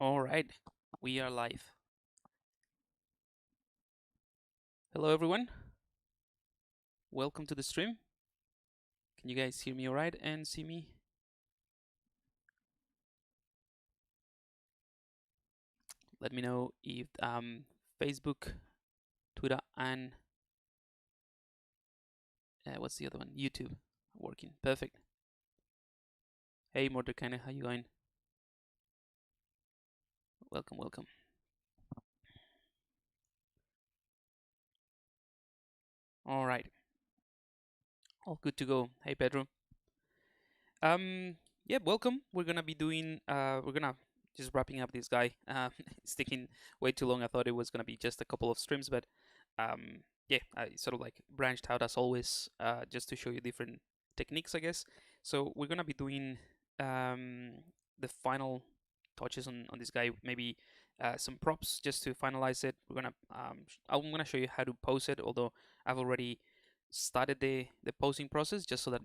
All right, we are live. Hello, everyone. Welcome to the stream. Can you guys hear me all right and see me? Let me know if Facebook, Twitter, and what's the other one? YouTube working. Perfect. Hey, Mordecai, how you going? Welcome, welcome. All right, all good to go. Hey, Pedro. Yeah, welcome. We're gonna be doing. We're gonna just wrapping up this guy. It's taking way too long. I thought it was gonna be just a couple of streams, but yeah, I sort of like branched out as always, just to show you different techniques, I guess. So we're gonna be doing the final touches on this guy. Maybe some props just to finalize it. I'm gonna show you how to pose it. Although I've already started the posing process, just so that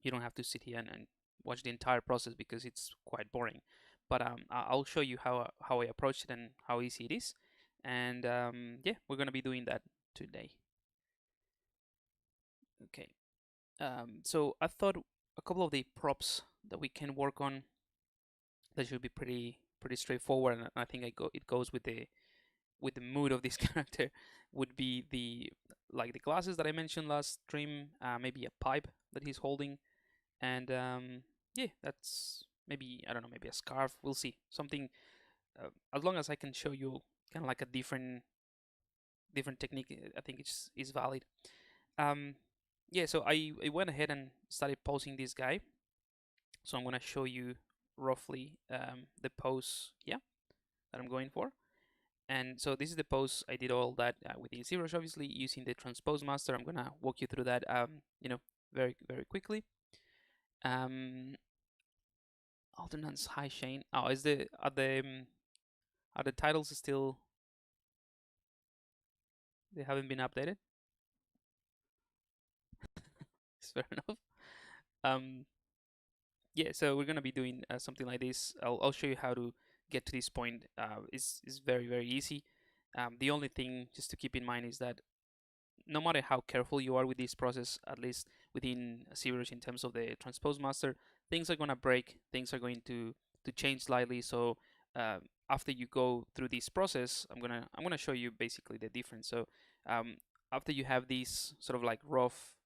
you don't have to sit here and watch the entire process because it's quite boring. But I'll show you how I approach it and how easy it is. And yeah, we're gonna be doing that today. Okay. So I thought a couple of the props that we can work on that should be pretty straightforward, and I think it goes with the mood of this character would be the glasses that I mentioned last stream, maybe a pipe that he's holding, and yeah, that's maybe, I don't know, maybe a scarf. We'll see something, as long as I can show you kind of like a different technique. I think it's valid. um yeah, so I went ahead and started posing this guy, so I'm gonna show you roughly the pose, yeah, that I'm going for. And so this is the pose. I did all that with the ZBrush, obviously using the transpose master. I'm gonna walk you through that very quickly. um Alternance high chain. Oh, is are the titles still, they haven't been updated? It's fair enough. Um, yeah, so we're gonna be doing something like this. I'll show you how to get to this point. Is very easy. The only thing just to keep in mind is that no matter how careful you are with this process, at least within ZBrush in terms of the transpose master, things are gonna break. Things are going to change slightly. So after you go through this process, I'm gonna show you basically the difference. So um, after you have this sort of like rough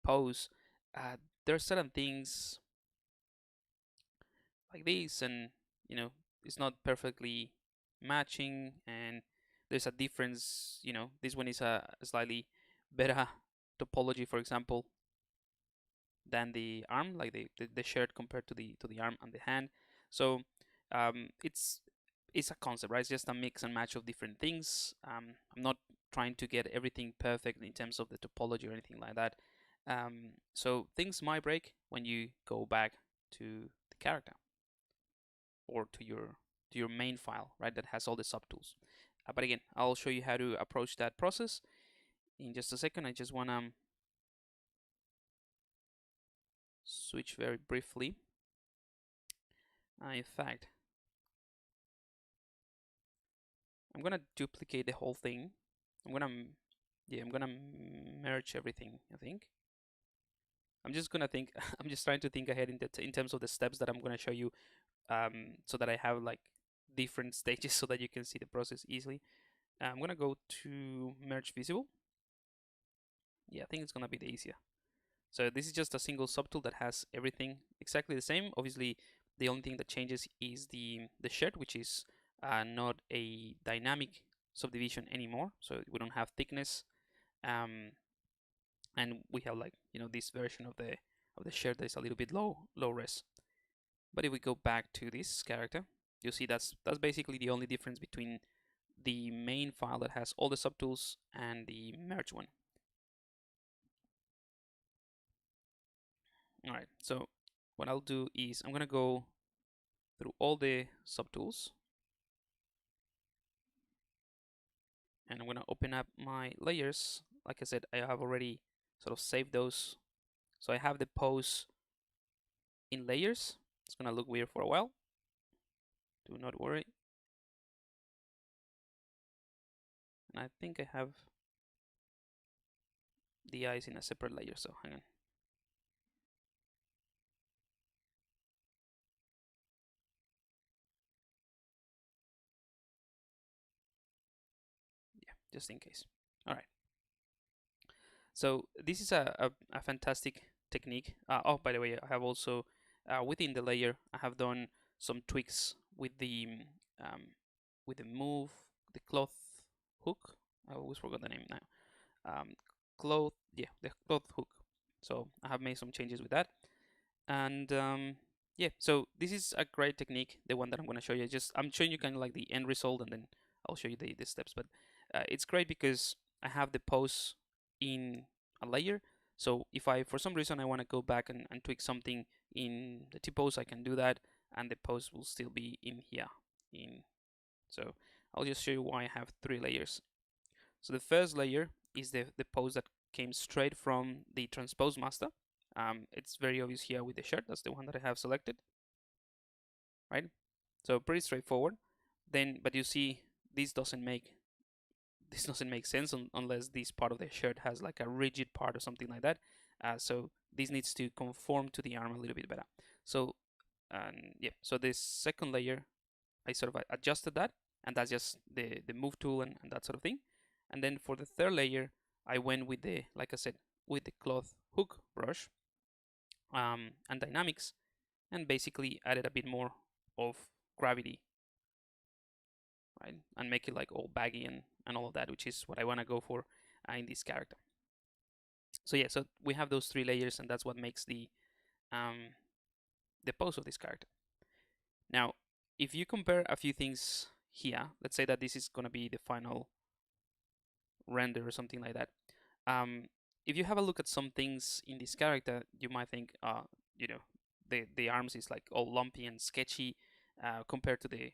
pose, uh, there are certain things like this, and you know it's not perfectly matching, and there's a difference. This one is a slightly better topology, for example, than the arm, like the shirt compared to the arm and the hand. So it's a concept, right? It's just a mix and match of different things. I'm not trying to get everything perfect in terms of the topology or anything like that. So things might break when you go back to the character or to your main file, right? That has all the subtools. But again, I'll show you how to approach that process in just a second. I just wanna switch very briefly. In fact, I'm gonna duplicate the whole thing. I'm gonna merge everything, I think. I'm just gonna think. I'm just trying to think ahead in terms of the steps that I'm gonna show you, so that I have like different stages so that you can see the process easily. I'm gonna go to merge visible. Yeah, I think it's gonna be the easier. So this is just a single subtool that has everything exactly the same. Obviously, the only thing that changes is the shirt, which is not a dynamic subdivision anymore. So we don't have thickness, um, and we have, like, this version of the shirt that is a little bit low res. But if we go back to this character, you'll see that's basically the only difference between the main file that has all the subtools and the merge one. All right, so what I'll do is I'm gonna go through all the subtools, and I'm gonna open up my layers. Like I said, I have already sort of saved those, so I have the pose in layers. It's gonna look weird for a while. Do not worry. And I think I have the eyes in a separate layer, so hang on. Yeah, just in case. All right. So this is a fantastic technique. Oh, by the way, I have also within the layer, I have done some tweaks with the move, the cloth hook. I always forgot the name now. Yeah, the cloth hook. So I have made some changes with that, and yeah. So this is a great technique, the one that I'm going to show you. Just I'm showing you kind of like the end result, and then I'll show you the steps. But it's great because I have the pose in a layer. So if I, for some reason, I want to go back and tweak something in the T-pose, I can do that, and the pose will still be in here. So I'll just show you why I have 3 layers. So the first layer is the pose that came straight from the transpose master. It's very obvious here with the shirt. That's the one that I have selected, right? So pretty straightforward. Then, but you see, this doesn't make sense unless this part of the shirt has like a rigid part or something like that. So this needs to conform to the arm a little bit better. So yeah, so this second layer, I sort of adjusted that, and that's just the move tool and that sort of thing. And then for the third layer, I went with the, like I said, with the cloth hook brush and dynamics, and basically added a bit more of gravity, right? And make it like all baggy and all of that, which is what I want to go for in this character. So yeah, so we have those 3 layers, and that's what makes the pose of this character. Now, if you compare a few things here, let's say that this is going to be the final render or something like that. If you have a look at some things in this character, you might think, you know, the arms is like all lumpy and sketchy compared to the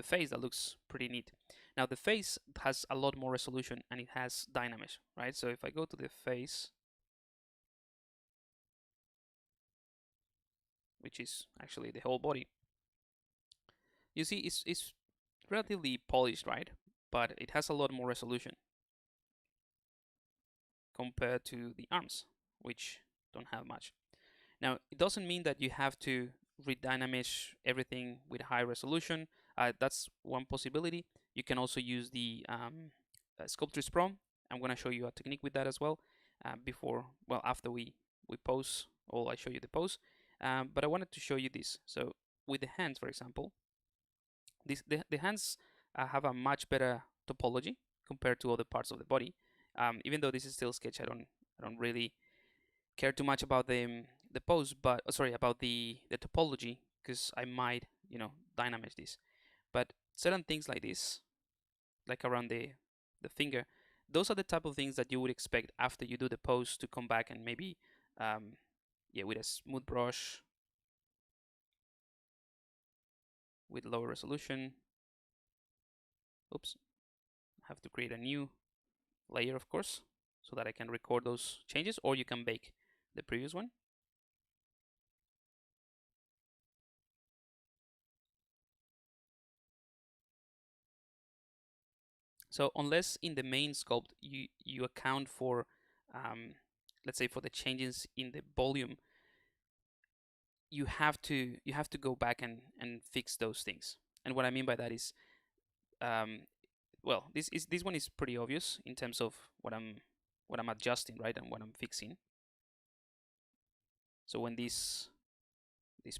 face that looks pretty neat. Now the face has a lot more resolution and it has dynamism, right? So if I go to the face, which is actually the whole body, you see it's relatively polished, right? But it has a lot more resolution compared to the arms, which don't have much. Now, it doesn't mean that you have to redynamish everything with high resolution. That's one possibility. You can also use the Sculptris Pro. I'm going to show you a technique with that as well after we pose, or I show you the pose. But I wanted to show you this. So with the hands, for example, the hands have a much better topology compared to other parts of the body. Even though this is still sketch, I don't really care too much about the pose, but sorry, about the topology, because I might dynamize this. But certain things like this, like around the finger, those are the type of things that you would expect after you do the pose to come back and maybe yeah, with a smooth brush with lower resolution. Oops, I have to create a new layer, of course, so that I can record those changes, or you can bake the previous one. So unless in the main sculpt you account for, let's say, for the changes in the volume, you have to go back and fix those things. And what I mean by that is, well, this one is pretty obvious in terms of what I'm adjusting, right, and what I'm fixing. So when this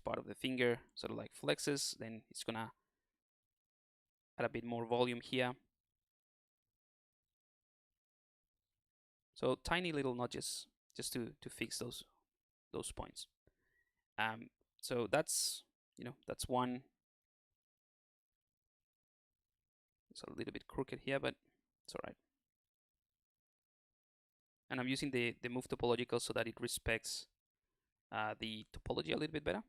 part of the finger sort of like flexes, then it's gonna add a bit more volume here. So tiny little nudges just to fix those points. So that's that's one. It's a little bit crooked here, but it's all right. And I'm using the move topological so that it respects the topology a little bit better.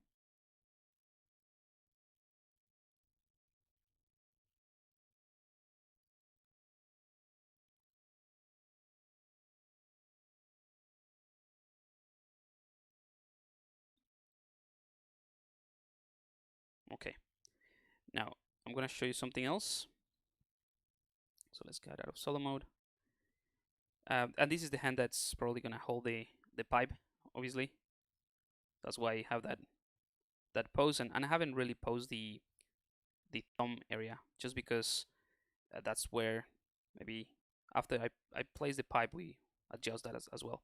Okay. Now I'm gonna show you something else. So let's get out of solo mode. And this is the hand that's probably gonna hold the pipe, obviously. That's why I have that pose, and I haven't really posed the thumb area, just because that's where maybe after I place the pipe, we adjust that as well.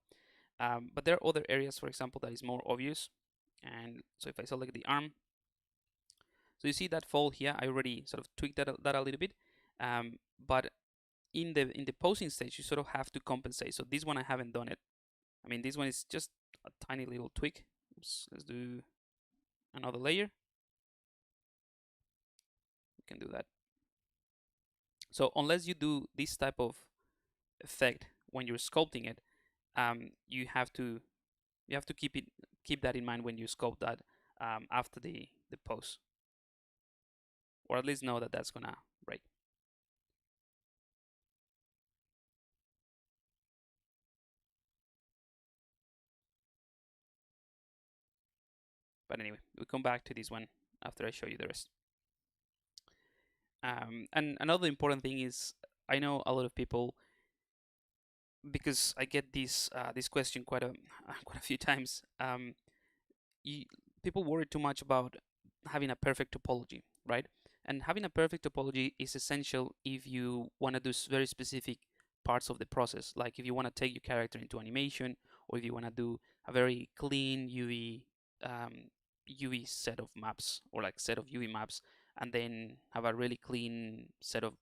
But there are other areas, for example, that is more obvious. And so if I select the arm, so you see that fold here, I already sort of tweaked that a little bit. But in the posing stage, you sort of have to compensate. So this one I haven't done it. I mean, this one is just a tiny little tweak. Oops, let's do another layer. We can do that. So unless you do this type of effect when you're sculpting it, you have to keep that in mind when you sculpt that after the pose, or at least know that that's gonna break. But anyway, we'll come back to this one after I show you the rest. And another important thing is, I know a lot of people, because I get this question quite a quite a few times. You, people worry too much about having a perfect topology, right? And having a perfect topology is essential if you want to do very specific parts of the process. Like if you want to take your character into animation, or if you want to do a very clean UV set of maps, or like set of UV maps, and then have a really clean set of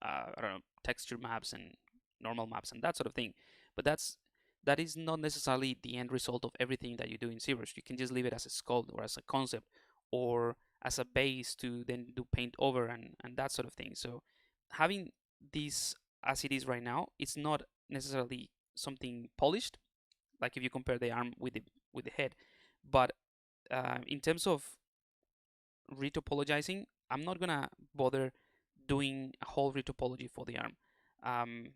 I don't know, texture maps and normal maps and that sort of thing. But that is not necessarily the end result of everything that you do in ZBrush. You can just leave it as a sculpt, or as a concept, or as a base to then do paint over and that sort of thing. So having this as it is right now, it's not necessarily something polished, like if you compare the arm with the head. But in terms of retopologizing, I'm not gonna bother doing a whole retopology for the arm.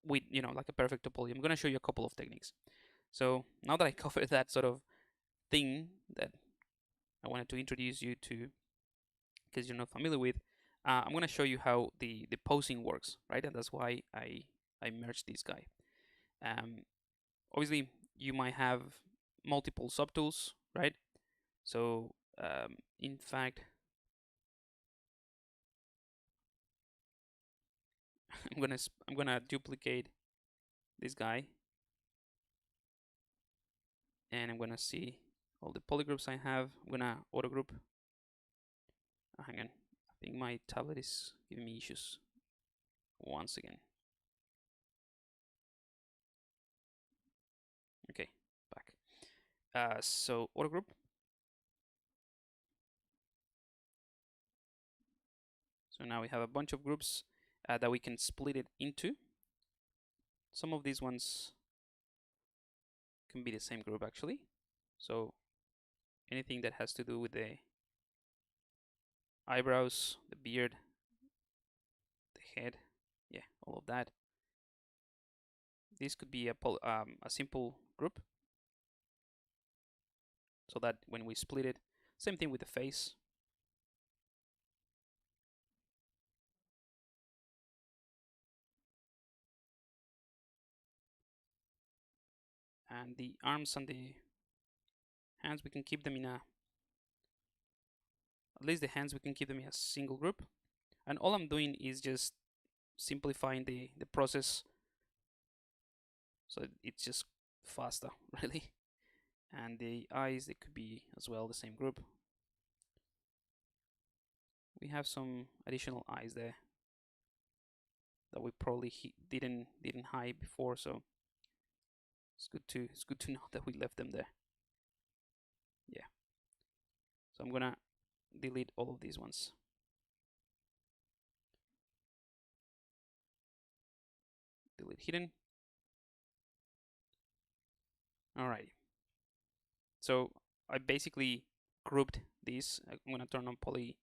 With like a perfect topology. I'm gonna show you a couple of techniques. So now that I covered that sort of thing that I wanted to introduce you to, because you're not familiar with, I'm gonna show you how the posing works, right? And that's why I merged this guy. Obviously, you might have multiple subtools, right? So in fact, I'm gonna duplicate this guy, and I'm gonna see all the polygroups I have. I'm gonna auto group. Oh, hang on, I think my tablet is giving me issues once again. Okay, back. So auto group. So now we have a bunch of groups that we can split it into. Some of these ones can be the same group actually. So anything that has to do with the eyebrows, the beard, the head, yeah, all of that. This could be a simple group, so that when we split it, same thing with the face. And the arms and the hands, we can keep them in at least the hands, we can keep them in a single group. And all I'm doing is just simplifying the process, so it's just faster, really. And the eyes, they could be as well the same group. We have some additional eyes there that we probably didn't hide before, so it's good to know that we left them there. Yeah. So I'm gonna delete all of these ones. Delete hidden. Alright. So I basically grouped these. I'm gonna turn on poly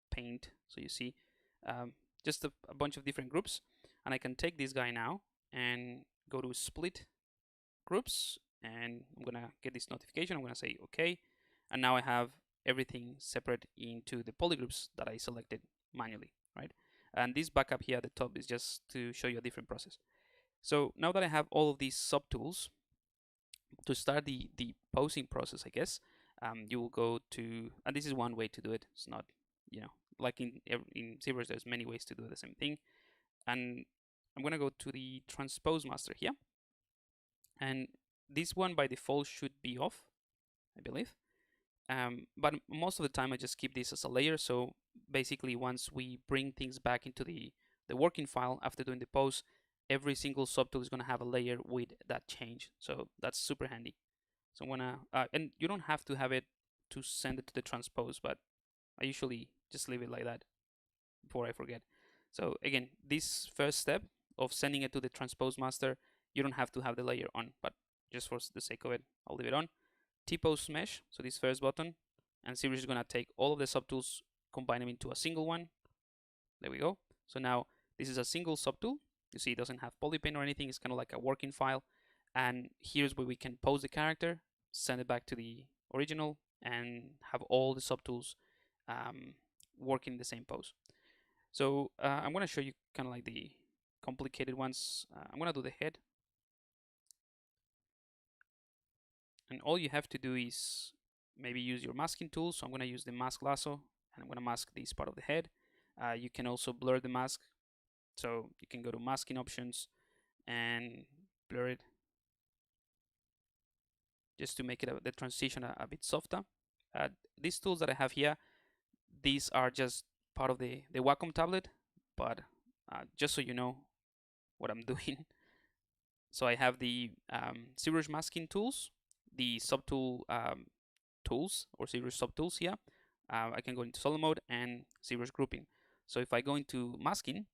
paint, so you see just a bunch of different groups, and I can take this guy now and go to split groups, and I'm gonna get this notification. I'm gonna say okay, and now I have everything separate into the polygroups that I selected manually, right? And this backup here at the top is just to show you a different process. So now that I have all of these subtools, to start the posing process, I guess, you will go to, and this is one way to do it. It's not, like in ZBrush, there's many ways to do the same thing. And I'm gonna go to the transpose master here, and this one by default should be off, I believe. But most of the time I just keep this as a layer. So basically, once we bring things back into the working file after doing the pose, every single subtool is gonna have a layer with that change. So that's super handy. So I'm gonna, and you don't have to have it to send it to the transpose, but I usually just leave it like that before I forget. So again, this first step of sending it to the transpose master, you don't have to have the layer on, but just for the sake of it, I'll leave it on. T-pose mesh, so this first button, and ZBrush is gonna take all of the subtools, combine them into a single one. There we go. So now this is a single subtool. You see it doesn't have polypin or anything, it's kind of like a working file. And here's where we can pose the character, send it back to the original, and have all the subtools work in the same pose. So I'm going to show you kind of like the complicated ones. I'm going to do the head. And all you have to do is maybe use your masking tool. So I'm going to use the mask lasso, and I'm going to mask this part of the head. You can also blur the mask. So you can go to masking options and blur it, just to make it the transition a bit softer. These tools that I have here, these are just part of the Wacom tablet, but just so you know what I'm doing. So I have the ZBrush masking tools, the subtool tools or ZBrush subtools here. I can go into solo mode and ZBrush grouping. So if I go into masking,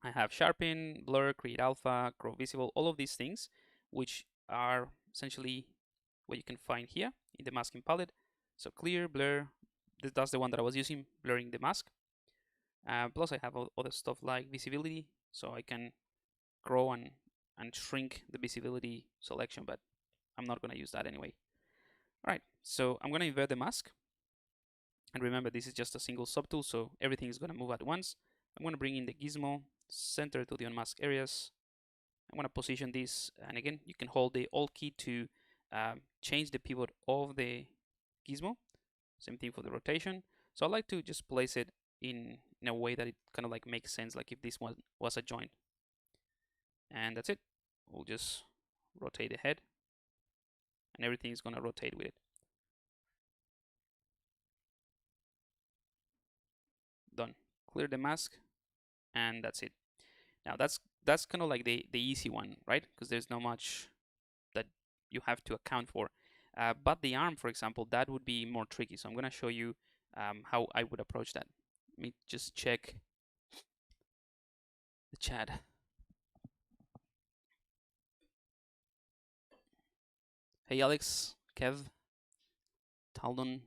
I have sharpen, blur, create alpha, grow visible, all of these things, which are essentially what you can find here in the masking palette. So clear, blur, that's the one that I was using, blurring the mask. Plus I have other stuff like visibility, so I can grow and shrink the visibility selection, but I'm not going to use that anyway. All right, so I'm going to invert the mask. And remember, this is just a single subtool, so everything is going to move at once. I'm going to bring in the gizmo, center to the unmasked areas. I'm going to position this, and again, you can hold the Alt key to change the pivot of the gizmo. Same thing for the rotation. So I like to just place it in a way that it kind of like makes sense, like if this one was a joint. And that's it. We'll just rotate the head, and everything is going to rotate with it. Done. Clear the mask, and that's it. Now that's kind of like the easy one, right? Because there's not much that you have to account for. But the arm, for example, that would be more tricky. So I'm going to show you how I would approach that. Let me just check the chat. Hey Alex, Kev, Taldon.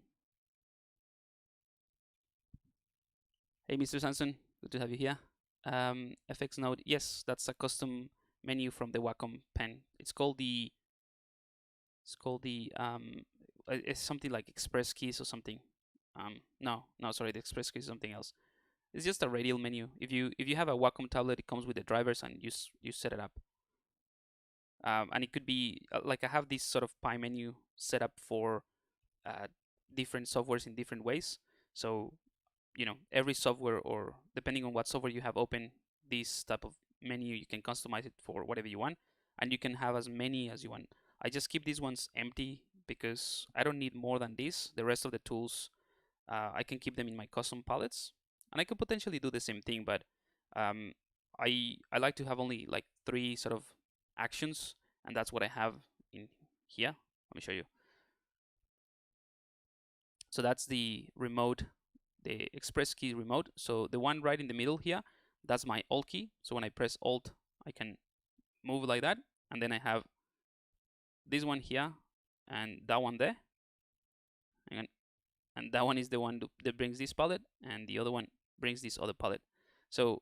Hey Mr. Sanson, good to have you here. FX Node, yes, that's a custom menu from the Wacom pen. It's called the it's something like Express Keys or something. No, sorry, the Express Keys is something else. It's just a radial menu. If you have a Wacom tablet, it comes with the drivers, and you set it up. And it could be like I have this sort of pie menu set up for different softwares in different ways. So every software, or depending on what software you have open, this type of menu, you can customize it for whatever you want, and you can have as many as you want. I just keep these ones empty because I don't need more than this. The rest of the tools, I can keep them in my custom palettes, and I could potentially do the same thing, but I like to have only like 3 sort of actions, and that's what I have in here. Let me show you. So that's the remote, the express key remote. So the one right in the middle here, that's my Alt key. So when I press Alt, I can move like that, and then I have this one here and that one there, and that one is the one that brings this palette, and the other one brings this other palette. So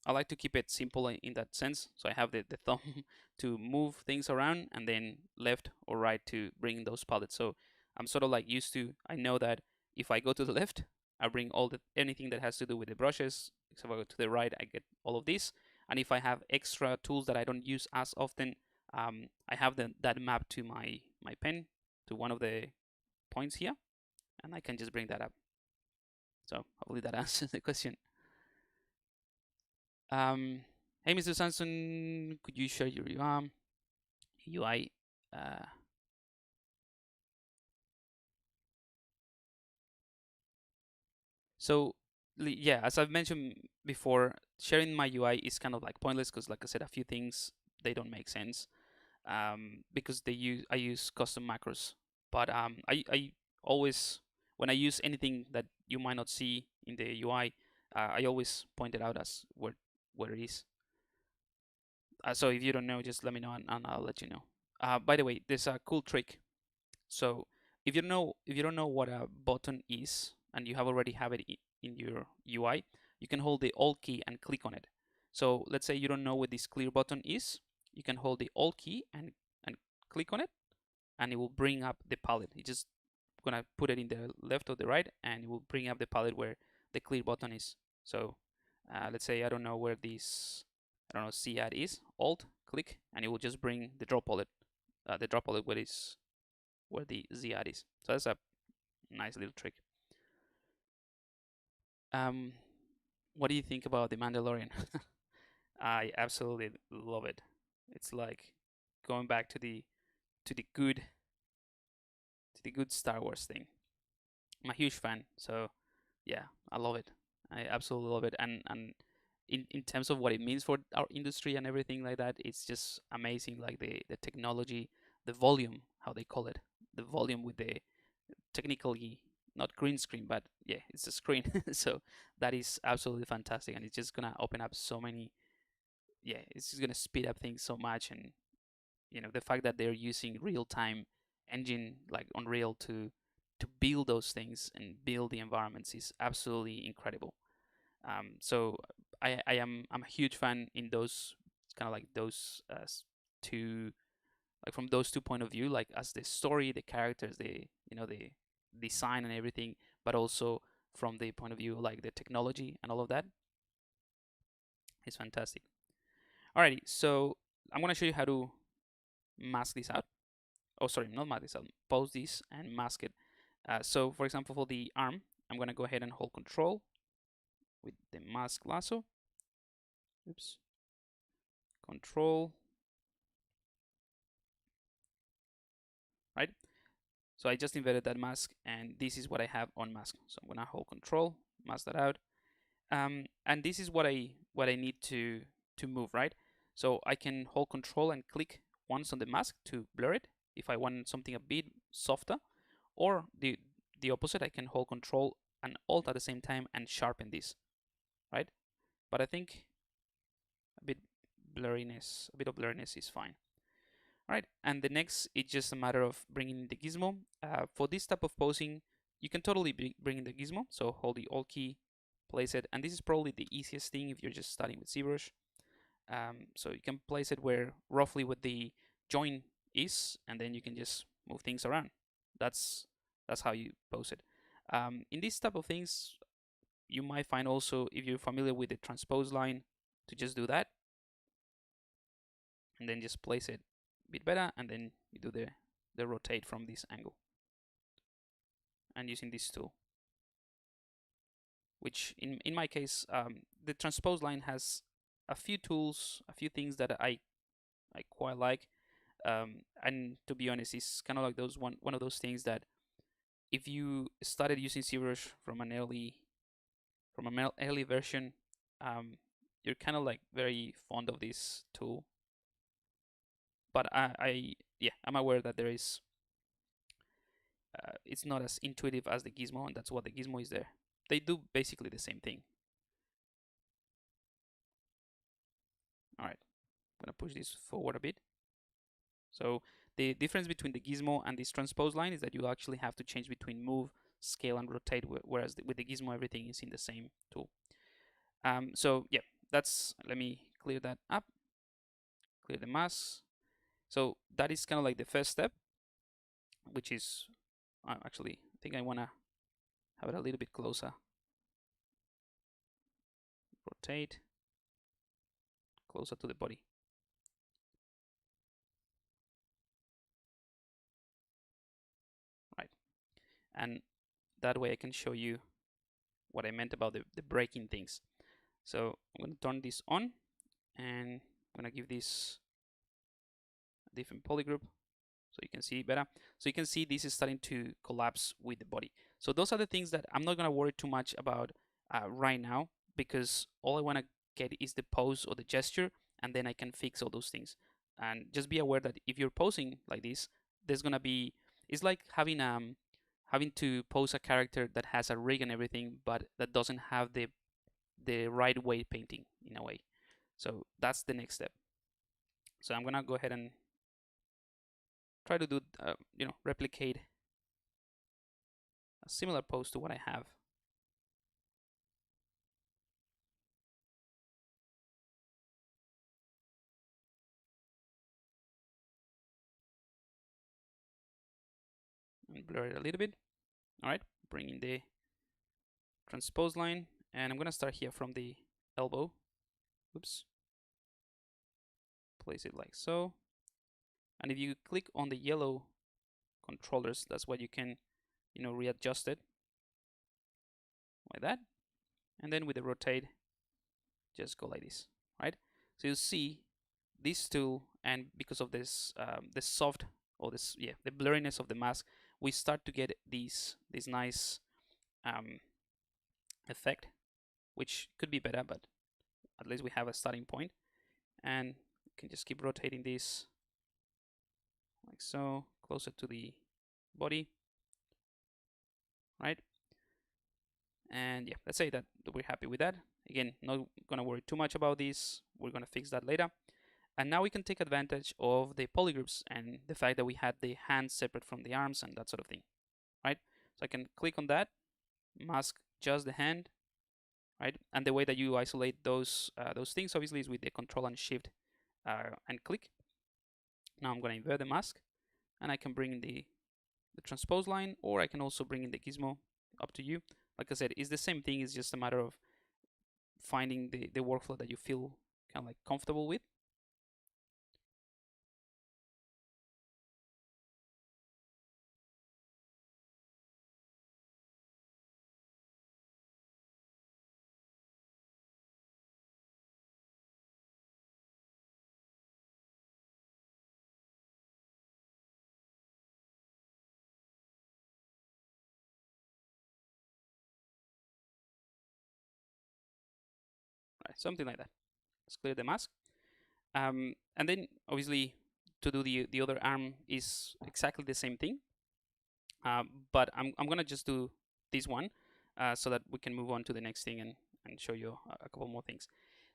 I like to keep it simple in that sense. So I have the thumb to move things around, and then left or right to bring those palettes. So I'm sort of like used to, I know that if I go to the left, I bring anything that has to do with the brushes. So if I go to the right, I get all of this. And if I have extra tools that I don't use as often, I have that map to my pen, to one of the points here, and I can just bring that up. So hopefully that answers the question. Hey, Mr. Sanson, could you share your UI? So yeah, as I've mentioned before, sharing my UI is kind of like pointless because, like I said, a few things they don't make sense because I use custom macros. But I always, when I use anything that you might not see in the UI, I always point it out as where it is. So if you don't know, just let me know and I'll let you know. By the way, there's a cool trick. So if you don't know what a button is and you already have it in your UI, you can hold the Alt key and click on it. So let's say you don't know what this clear button is, you can hold the Alt key and click on it, and it will bring up the palette. You're just gonna put it in the left or the right, and it will bring up the palette where the clear button is. So let's say I don't know where this, I don't know, C add is. Alt click, and it will just bring the drop palette. The drop palette where the Z add is. So that's a nice little trick. Um, what do you think about The Mandalorian? I absolutely love it. It's like going back to to the good to the good Star Wars thing. I'm a huge fan, so yeah, I love it. I absolutely love it, and in terms of what it means for our industry and everything like that, it's just amazing. Like the technology, the volume, how they call it, the volume with the technically not green screen, but yeah, it's a screen. So that is absolutely fantastic, and it's just gonna open up so many. Yeah, it's just gonna speed up things so much, and the fact that they're using real time engine like Unreal to build those things and build the environments is absolutely incredible. So I'm a huge fan in those kind of like those two, like from those two point of view, like as the story, the characters, the design and everything, but also from the point of view like the technology and all of that is fantastic. Alrighty, so I'm gonna show you how to mask this out. Oh, sorry, not mask this out. Pause this and mask it. So for example, for the arm, I'm gonna go ahead and hold Control with the mask lasso. Oops. Control. Right. So I just inverted that mask, and this is what I have on mask. So I'm gonna hold Control, mask that out, and this is what I need to move, right? So I can hold Control and click once on the mask to blur it if I want something a bit softer, or the opposite. I can hold Control and Alt at the same time and sharpen this, right? But I think a bit a bit of blurriness is fine. All right, and the next, it's just a matter of bringing in the gizmo. For this type of posing, you can totally bring in the gizmo. So hold the Alt key, place it, and this is probably the easiest thing if you're just starting with ZBrush. So you can place it where roughly what the join is, and then you can just move things around. That's how you pose it. In this type of things, you might find also, if you're familiar with the transpose line, to just do that, and then just place it a bit better, and then you do the rotate from this angle, and using this tool, which in my case, the transpose line has a few tools, a few things that I quite like, and to be honest, it's kind of like those one of those things that if you started using ZBrush from an early version, you're kind of like very fond of this tool. But yeah, I'm aware that it's not as intuitive as the gizmo, and that's what the gizmo is there. They do basically the same thing. All right, I'm gonna push this forward a bit. So the difference between the gizmo and this transpose line is that you actually have to change between move, scale, and rotate, whereas with the gizmo everything is in the same tool. So yeah, let me clear that up, clear the mask. So that is kind of like the first step, which is Actually, I think I want to have it a little bit closer. Rotate closer to the body. Right. And that way I can show you what I meant about the breaking things. So I'm going to turn this on, and I'm going to give this a different polygroup so you can see better. So you can see this is starting to collapse with the body. So those are the things that I'm not going to worry too much about right now, because all I want to get is the pose or the gesture, and then I can fix all those things. And just be aware that if you're posing like this, there's going to be, it's like having to pose a character that has a rig and everything, but that doesn't have the right way painting in a way. So that's the next step. So I'm gonna go ahead and try to do, replicate a similar pose to what I have. And blur it a little bit. All right, bring in the transpose line, and I'm gonna start here from the elbow. Oops. Place it like so. And if you click on the yellow controllers, that's what you can, readjust it like that. And then with the rotate, just go like this, right? So you see this tool, and because of this, the soft, or this, yeah, the blurriness of the mask, we start to get this nice effect, which could be better, but at least we have a starting point. And you can just keep rotating this like so, closer to the body, right? And yeah, let's say that we're happy with that. Again, not gonna worry too much about this. We're gonna fix that later. And now we can take advantage of the polygroups and the fact that we had the hands separate from the arms and that sort of thing, right? So I can click on that, mask just the hand, right? And the way that you isolate those things obviously is with the Control and Shift and click. Now I'm going to invert the mask, and I can bring in the transpose line, or I can also bring in the gizmo, up to you. Like I said, it's the same thing. It's just a matter of finding the workflow that you feel kind of like comfortable with. Right, something like that. Let's clear the mask. And then obviously to do the other arm is exactly the same thing. But I'm gonna just do this one so that we can move on to the next thing and show you a couple more things.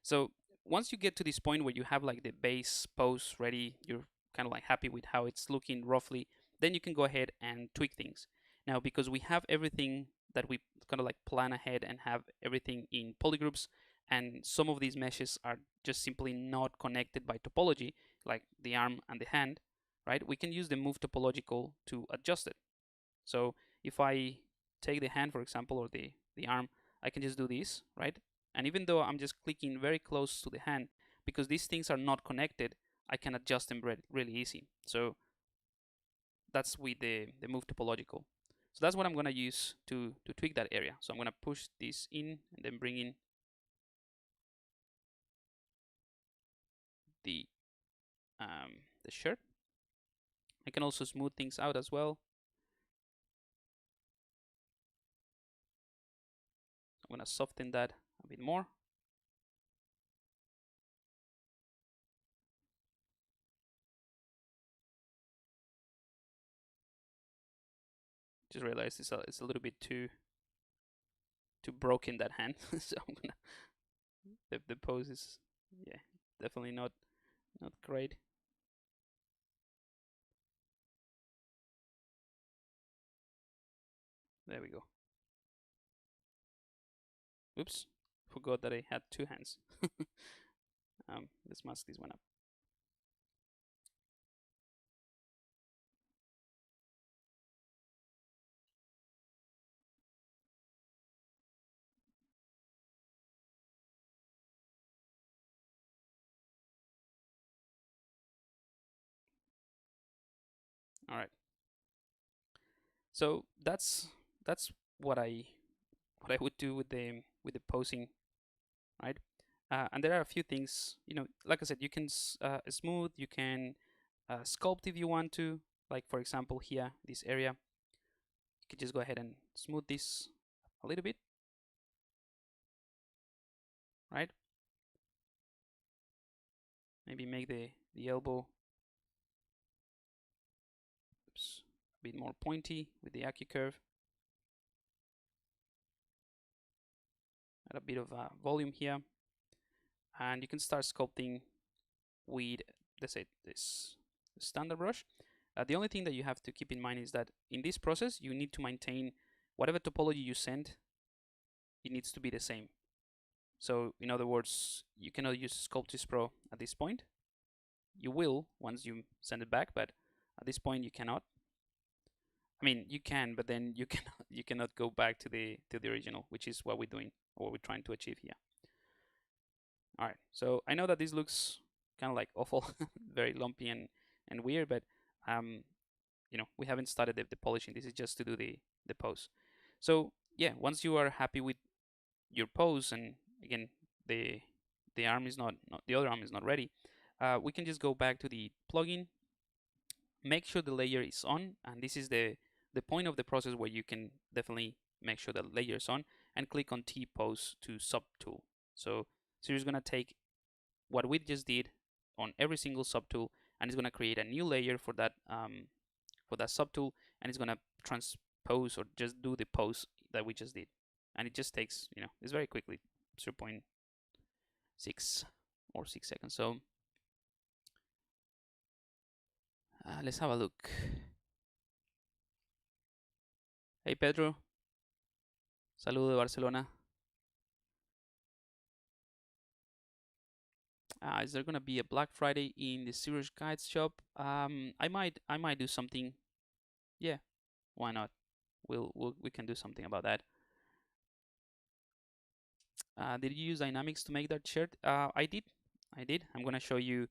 So once you get to this point where you have like the base pose ready, you're kind of like happy with how it's looking roughly, then you can go ahead and tweak things. Now, because we have everything that we kind of like plan ahead and have everything in polygroups, and some of these meshes are just simply not connected by topology, like the arm and the hand, right? We can use the move topological to adjust it. So if I take the hand, for example, or the arm, I can just do this, right? And even though I'm just clicking very close to the hand, because these things are not connected, I can adjust them really easy. So that's with the move topological. So that's what I'm going to use to tweak that area. So I'm going to push this in and then bring in the the shirt. I can also smooth things out as well. I'm going to soften that a bit more. Just realized it's a little bit too broken, that hand. So I'm gonna, the pose is, yeah, definitely not great. There we go. Oops, forgot that I had two hands. Let's mask this one up. All right. So that's what I would do with the posing, right? And there are a few things, like I said, you can smooth, you can sculpt if you want to. Like for example, here, this area, you can just go ahead and smooth this a little bit, right? Maybe make the elbow, a bit more pointy with the AccuCurve. Add a bit of volume here, and you can start sculpting with, let's say, this standard brush. The only thing that you have to keep in mind is that in this process, you need to maintain whatever topology you send, it needs to be the same. So in other words, you cannot use Sculptris Pro at this point. You will once you send it back, but at this point you cannot. I mean, you can, but then you cannot go back to the original, which is what we're doing, or what we're trying to achieve here. All right, so I know that this looks kind of like awful, very lumpy and weird, but we haven't started the polishing. This is just to do the pose. So yeah, once you are happy with your pose, and again the arm is not the other arm is not ready, we can just go back to the plugin, make sure the layer is on, and this is the point of the process where you can definitely make sure the layer is on, and click on T pose to subtool. So you're just gonna take what we just did on every single subtool, and it's gonna create a new layer for that subtool, and it's gonna transpose or just do the pose that we just did, and it just takes, it's very quickly, 0.6 or 6 seconds. So let's have a look. Hey Pedro, saludo de Barcelona. Is there gonna be a Black Friday in the ZBrush Guides shop? I might do something. Yeah, why not? We can do something about that. Did you use Dynamics to make that shirt? I did. I'm gonna show you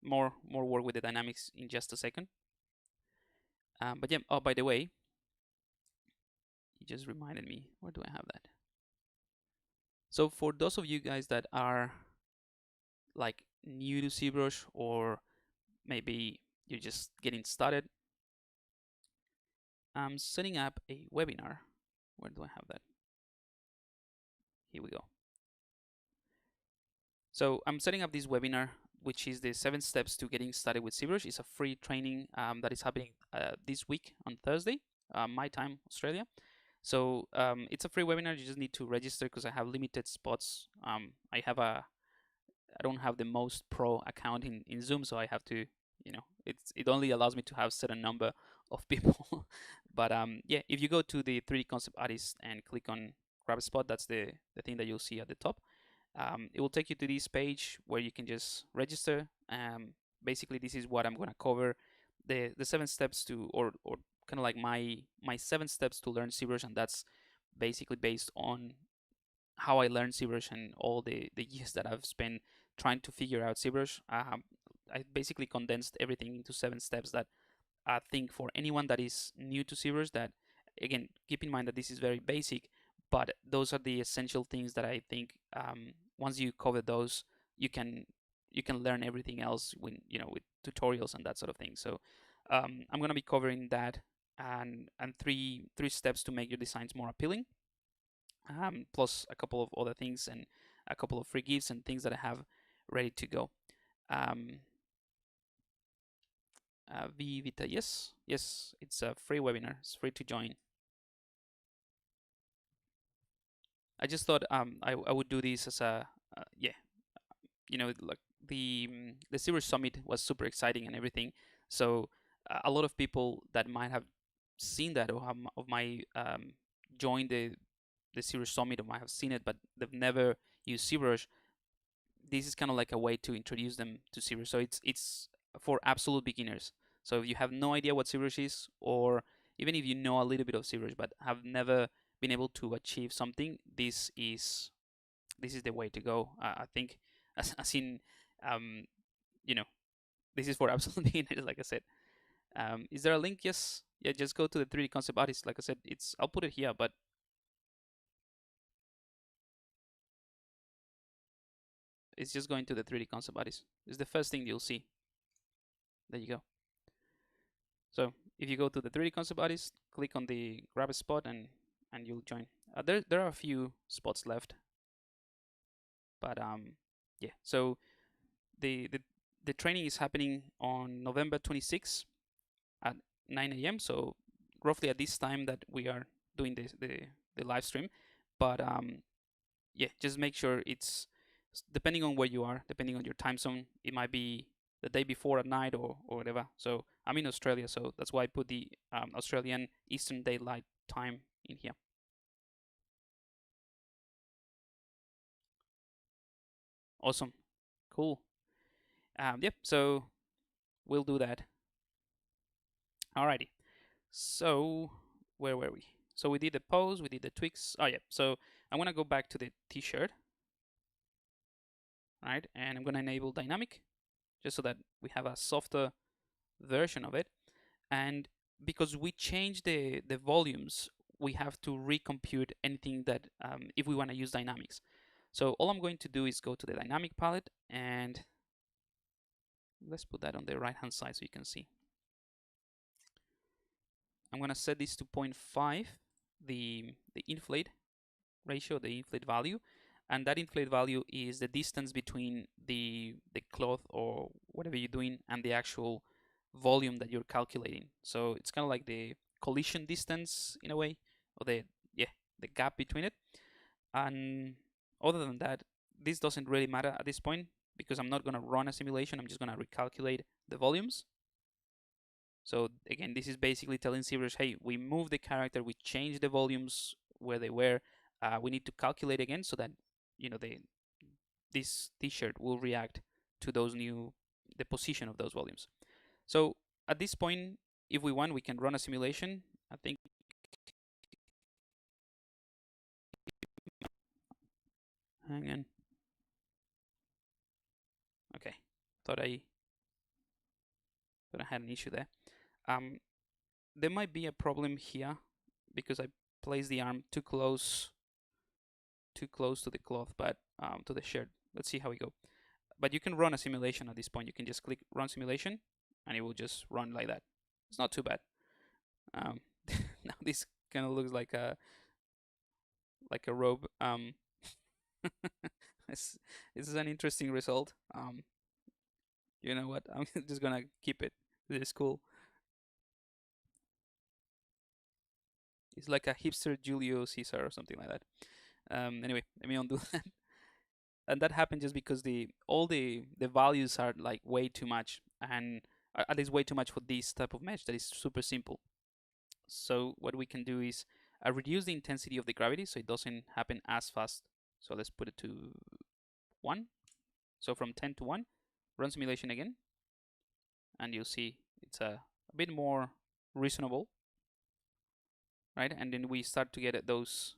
more work with the Dynamics in just a second. But yeah. Oh, by the way, you just reminded me. Where do I have that? So for those of you guys that are like new to ZBrush, or maybe you're just getting started, I'm setting up a webinar. Where do I have that? Here we go. So I'm setting up this webinar, which is the 7 steps to getting started with ZBrush. It's a free training that is happening this week on Thursday, my time, Australia. So it's a free webinar. You just need to register because I have limited spots. I don't have the most pro account in Zoom, so I have to, it only allows me to have certain number of people. But yeah, if you go to the 3D concept artist and click on grab a spot, that's the thing that you'll see at the top. It will take you to this page where you can just register. Basically, this is what I'm gonna cover: the 7 steps to, or kind of like my 7 steps to learn ZBrush, and that's basically based on how I learned ZBrush and all the years that I've spent trying to figure out ZBrush. I basically condensed everything into 7 steps that I think for anyone that is new to ZBrush, that again, keep in mind that this is very basic, but those are the essential things that I think once you cover those, you can learn everything else when, with tutorials and that sort of thing. So I'm gonna be covering that, and three steps to make your designs more appealing. Plus a couple of other things and a couple of free gifts and things that I have ready to go. Vita, yes, it's a free webinar. It's free to join. I just thought I would do this as a like the ZBrush Summit was super exciting and everything. So a lot of people that might have seen that or might joined the ZBrush Summit, or might have seen it, but they've never used ZBrush. This is kind of like a way to introduce them to ZBrush. So it's for absolute beginners. So if you have no idea what ZBrush is, or even if you know a little bit of ZBrush but have never been able to achieve something, this is the way to go. I think, as in, you know, this is for absolute beginners, like I said. Is there a link? Yes. Yeah, just go to the 3D concept bodies. Like I said, I'll put it here, but it's just going to the 3D concept bodies. It's the first thing you'll see. There you go. So if you go to the 3D concept bodies, click on the grab a spot and you'll join. There are a few spots left, but yeah. So the the training is happening on November 26th at 9 a.m. So roughly at this time that we are doing the live stream. But yeah, just make sure it's depending on where you are, depending on your time zone. It might be the day before at night or whatever. So I'm in Australia, so that's why I put the Australian Eastern Daylight Time in here. Awesome, cool. Yep. So we'll do that. Alrighty. So where were we? So we did the pose, we did the tweaks. Oh yeah. So I'm gonna go back to the t-shirt, right? And I'm gonna enable dynamic, just so that we have a softer version of it. And because we changed the volumes, we have to recompute anything that if we want to use dynamics. So all I'm going to do is go to the dynamic palette, and let's put that on the right hand side so you can see. I'm going to set this to 0.5, the inflate ratio, the inflate value, and that inflate value is the distance between the cloth or whatever you're doing and the actual volume that you're calculating. So it's kind of like the collision distance in a way, or the gap between it. And other than that, this doesn't really matter at this point because I'm not going to run a simulation. I'm just going to recalculate the volumes. So again, this is basically telling ZBrush, hey, we moved the character, we changed the volumes where they were. We need to calculate again so that this t-shirt will react to the position of those volumes. So at this point, if we want, we can run a simulation. I think. Hang on. Okay, thought I had an issue there. There might be a problem here because I placed the arm too close to the cloth, but to the shirt. Let's see how we go. But you can run a simulation at this point. You can just click run simulation, and it will just run like that. It's not too bad. Now this kind of looks like a robe. This is an interesting result. You know what? I'm just gonna keep it. This is cool. It's like a hipster Julio Caesar or something like that. Anyway, let me undo that. And that happened just because all the values are like way too much, and at least way too much for this type of mesh that is super simple. So what we can do is reduce the intensity of the gravity so it doesn't happen as fast. So let's put it to 1. So from 10 to 1, run simulation again, and you'll see it's a bit more reasonable, right? And then we start to get at those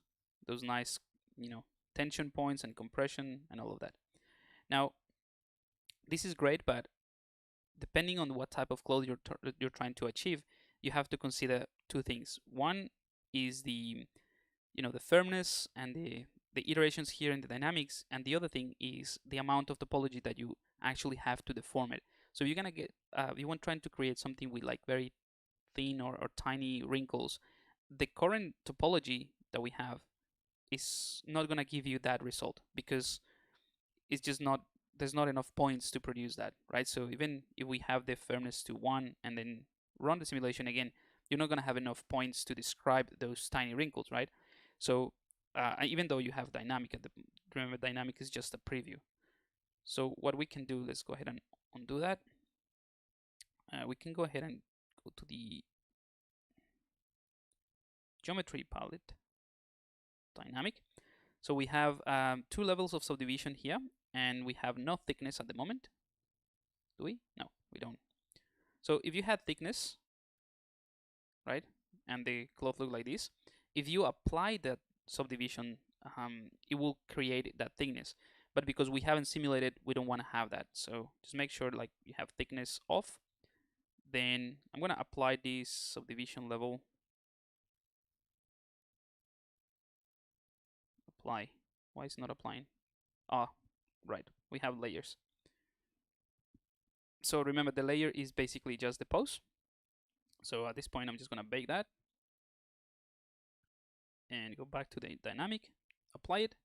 nice, tension points and compression and all of that. Now, this is great, but depending on what type of cloth you're trying to achieve, you have to consider two things. One is the firmness and the iterations here in the dynamics, and the other thing is the amount of topology that you actually have to deform it. So you're gonna get you want trying to create something with like very thin or tiny wrinkles. The current topology that we have is not gonna give you that result because it's just not there's not enough points to produce that, right? So even if we have the firmness to 1 and then run the simulation again, you're not gonna have enough points to describe those tiny wrinkles, right? So even though you have dynamic, remember dynamic is just a preview. So what we can do, let's go ahead and undo that. We can go ahead and go to the geometry palette, dynamic. So we have 2 levels of subdivision here, and we have no thickness at the moment. Do we? No, we don't. So if you had thickness, right, and the cloth look like this, if you apply that subdivision, it will create that thickness. but because we haven't simulated, we don't want to have that. So just make sure like you have thickness off. Then I'm gonna apply this subdivision level. Apply. Why is it not applying? Ah, right. We have layers. So remember, the layer is basically just the pose. So at this point, I'm just gonna bake that and go back to the dynamic, apply it,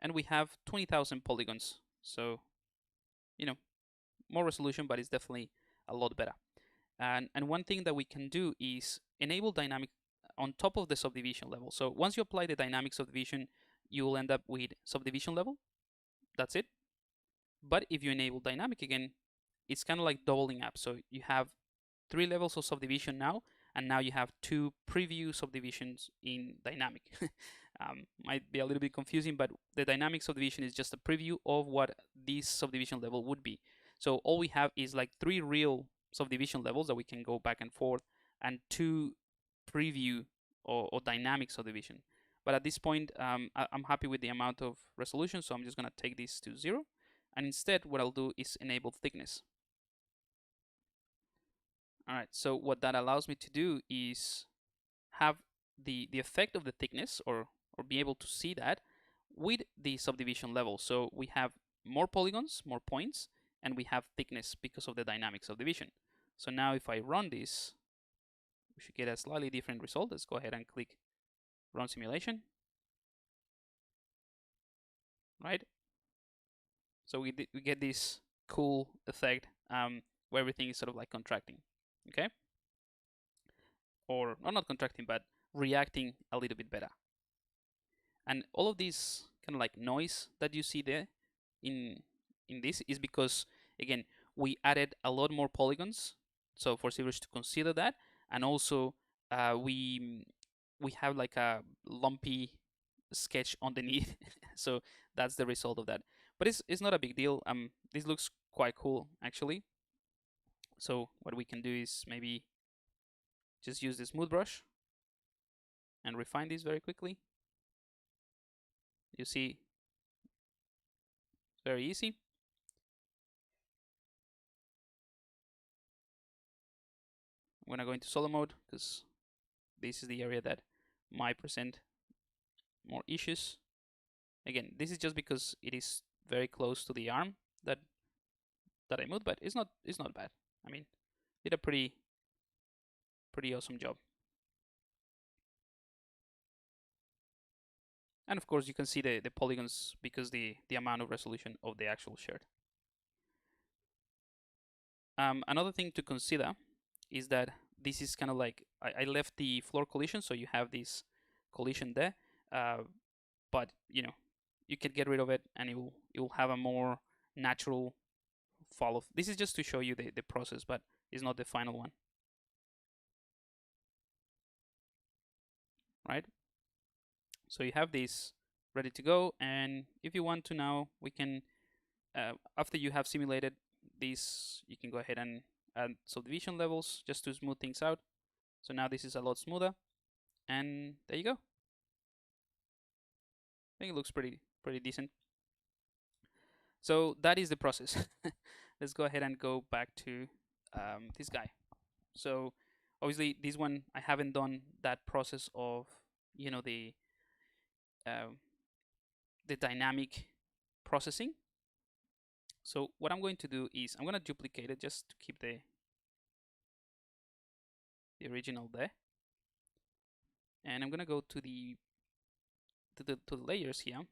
and we have 20,000 polygons. So, you know, more resolution, but it's definitely a lot better. And one thing that we can do is enable dynamic on top of the subdivision level. So once you apply the dynamic subdivision, you will end up with subdivision level. That's it. But if you enable dynamic again, it's kind of like doubling up. So you have 3 levels of subdivision now, and now you have 2 preview subdivisions in dynamic. Might be a little bit confusing, but the dynamic subdivision is just a preview of what this subdivision level would be. So all we have is like 3 real subdivision levels that we can go back and forth, and 2 preview or dynamic subdivision. But at this point, I'm happy with the amount of resolution, so I'm just gonna take this to 0. And instead, what I'll do is enable thickness. All right, so what that allows me to do is have the effect of the thickness, or be able to see that with the subdivision level. So we have more polygons, more points, and we have thickness because of the dynamic subdivision. So now if I run this, we should get a slightly different result. Let's go ahead and click run simulation. Right? So we get this cool effect where everything is sort of like contracting. Okay? Or not contracting, but reacting a little bit better. And all of this kind of like noise that you see there in this is because, again, we added a lot more polygons, so for ZBrush to consider that, and also we have like a lumpy sketch underneath. So that's the result of that, but it's not a big deal. This looks quite cool actually. So what we can do is maybe just use the smooth brush and refine this very quickly. You see, it's very easy. I'm gonna go into solo mode because this is the area that might present more issues. Again, this is just because it is very close to the arm that I moved, but it's not bad. I mean, did a pretty awesome job. And of course, you can see the polygons because the amount of resolution of the actual shard. Another thing to consider is that this is kind of like I left the floor collision, so you have this collision there, but you know, you can get rid of it and it will have a more natural fall off. This is just to show you the process, but it's not the final one, right? So you have this ready to go, and if you want to now, we can after you have simulated this, you can go ahead and add subdivision levels just to smooth things out. So now this is a lot smoother, and there you go. I think it looks pretty decent. So that is the process. Let's go ahead and go back to this guy. So obviously this one I haven't done that process of, you know, the dynamic processing. So what I'm going to do is I'm going to duplicate it just to keep the original there, and I'm going to go to the layers here,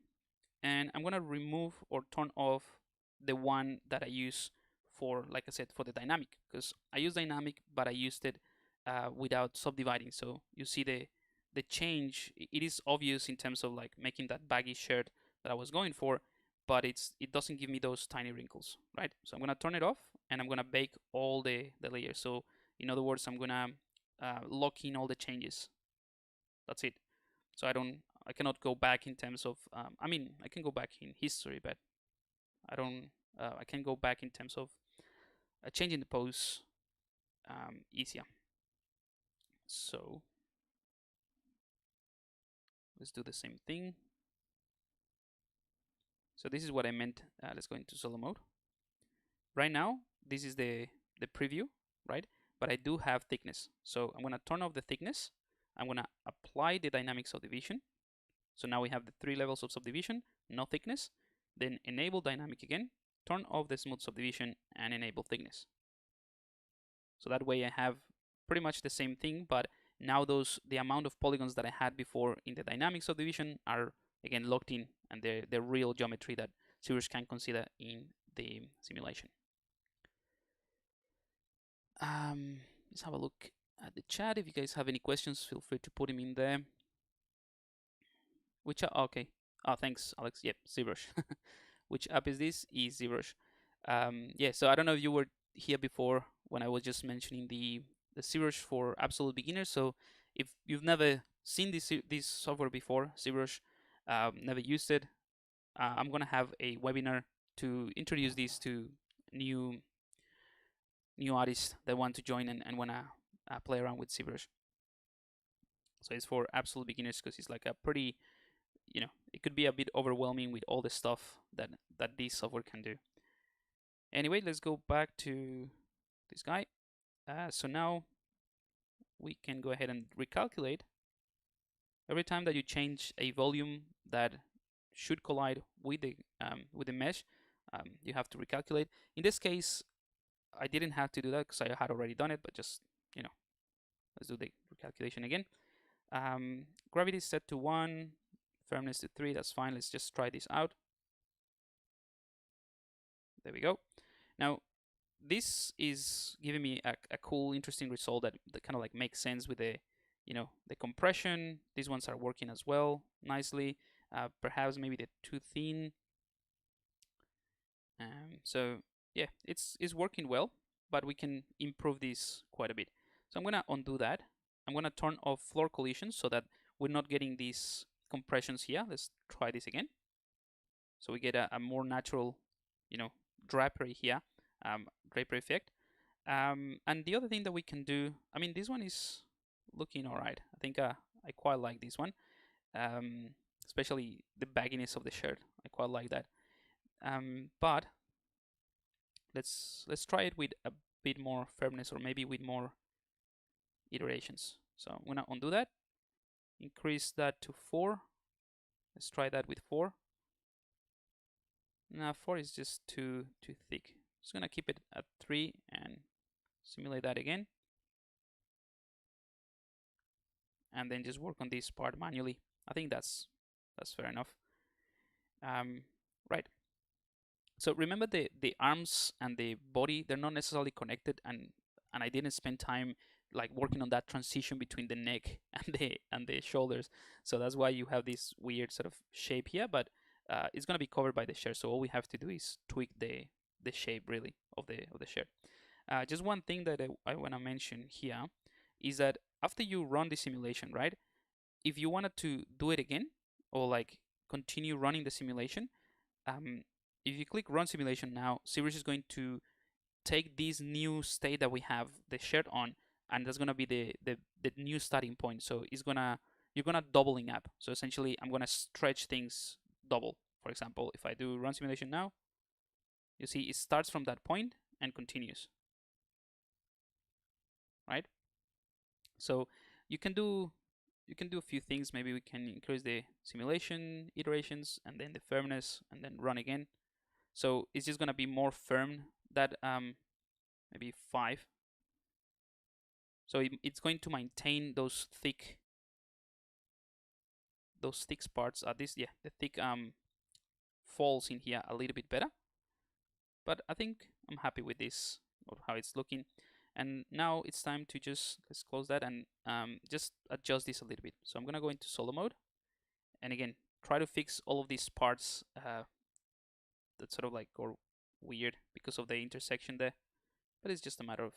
and I'm going to remove or turn off the one that I use for, like I said, for the dynamic, because I use dynamic but I used it without subdividing. So you see the change. It is obvious in terms of like making that baggy shirt that I was going for, but it doesn't give me those tiny wrinkles, right? So I'm gonna turn it off, and I'm gonna bake all the layers. So in other words, I'm gonna lock in all the changes. That's it. So I cannot go back in terms of I mean, I can go back in history, but I can go back in terms of changing the pose easier. So let's do the same thing. So this is what I meant. Let's go into solo mode. Right now, this is the preview, right? But I do have thickness. So I'm gonna turn off the thickness. I'm gonna apply the dynamic subdivision. So now we have the 3 levels of subdivision, no thickness. Then enable dynamic again, turn off the smooth subdivision, and enable thickness. So that way I have pretty much the same thing, but now the amount of polygons that I had before in the dynamic subdivision are again locked in, and they're real geometry that ZBrush can consider in the simulation. Let's have a look at the chat. If you guys have any questions, feel free to put them in there. Which okay. Oh, thanks, Alex. Yep, ZBrush. Which app is this? Is ZBrush. Yeah, so I don't know if you were here before when I was just mentioning the ZBrush for absolute beginners. So if you've never seen this software before, ZBrush, never used it, I'm gonna have a webinar to introduce this to new artists that want to join and wanna play around with ZBrush. So it's for absolute beginners because it's like a pretty, it could be a bit overwhelming with all the stuff that this software can do. Anyway, let's go back to this guy. So now we can go ahead and recalculate. Every time that you change a volume that should collide with the mesh, you have to recalculate. In this case, I didn't have to do that because I had already done it, but just, let's do the recalculation again. Gravity is set to 1, firmness to 3, that's fine. Let's just try this out. There we go. Now, this is giving me a cool, interesting result that kind of like makes sense with the, the compression. These ones are working as well nicely. Perhaps maybe they're too thin. So yeah, it's working well, but we can improve this quite a bit. So I'm gonna undo that. I'm gonna turn off floor collisions so that we're not getting these compressions here. Let's try this again. So we get a more natural, drapery here, drapery effect. And the other thing that we can do, I mean, this one is looking all right. I think I quite like this one, especially the bagginess of the shirt. I quite like that. But let's try it with a bit more firmness, or maybe with more iterations. So I'm gonna undo that, increase that to 4. Let's try that with 4. Now 4 is just too thick. Just gonna keep it at 3 and simulate that again. And then just work on this part manually. I think that's fair enough. Right. So remember the arms and the body, they're not necessarily connected, and I didn't spend time like working on that transition between the neck and the shoulders. So that's why you have this weird sort of shape here, but it's gonna be covered by the shirt. So all we have to do is tweak the shape really of the shirt. Just one thing that I wanna mention here is that after you run the simulation, right? If you wanted to do it again or like continue running the simulation, if you click run simulation now, ZBrush is going to take this new state that we have the shirt on, and that's gonna be the new starting point. So you're gonna doubling up. So essentially, I'm gonna stretch things double. For example, if I do run simulation now, you see it starts from that point and continues, right? So you can do a few things. Maybe we can increase the simulation iterations and then the firmness and then run again. So it's just gonna be more firm, that maybe 5. So it's going to maintain those thick parts. The thick falls in here a little bit better. But I think I'm happy with this, or how it's looking. And now it's time to let's close that and just adjust this a little bit. So I'm gonna go into solo mode, and again try to fix all of these parts that sort of like go weird because of the intersection there. But it's just a matter of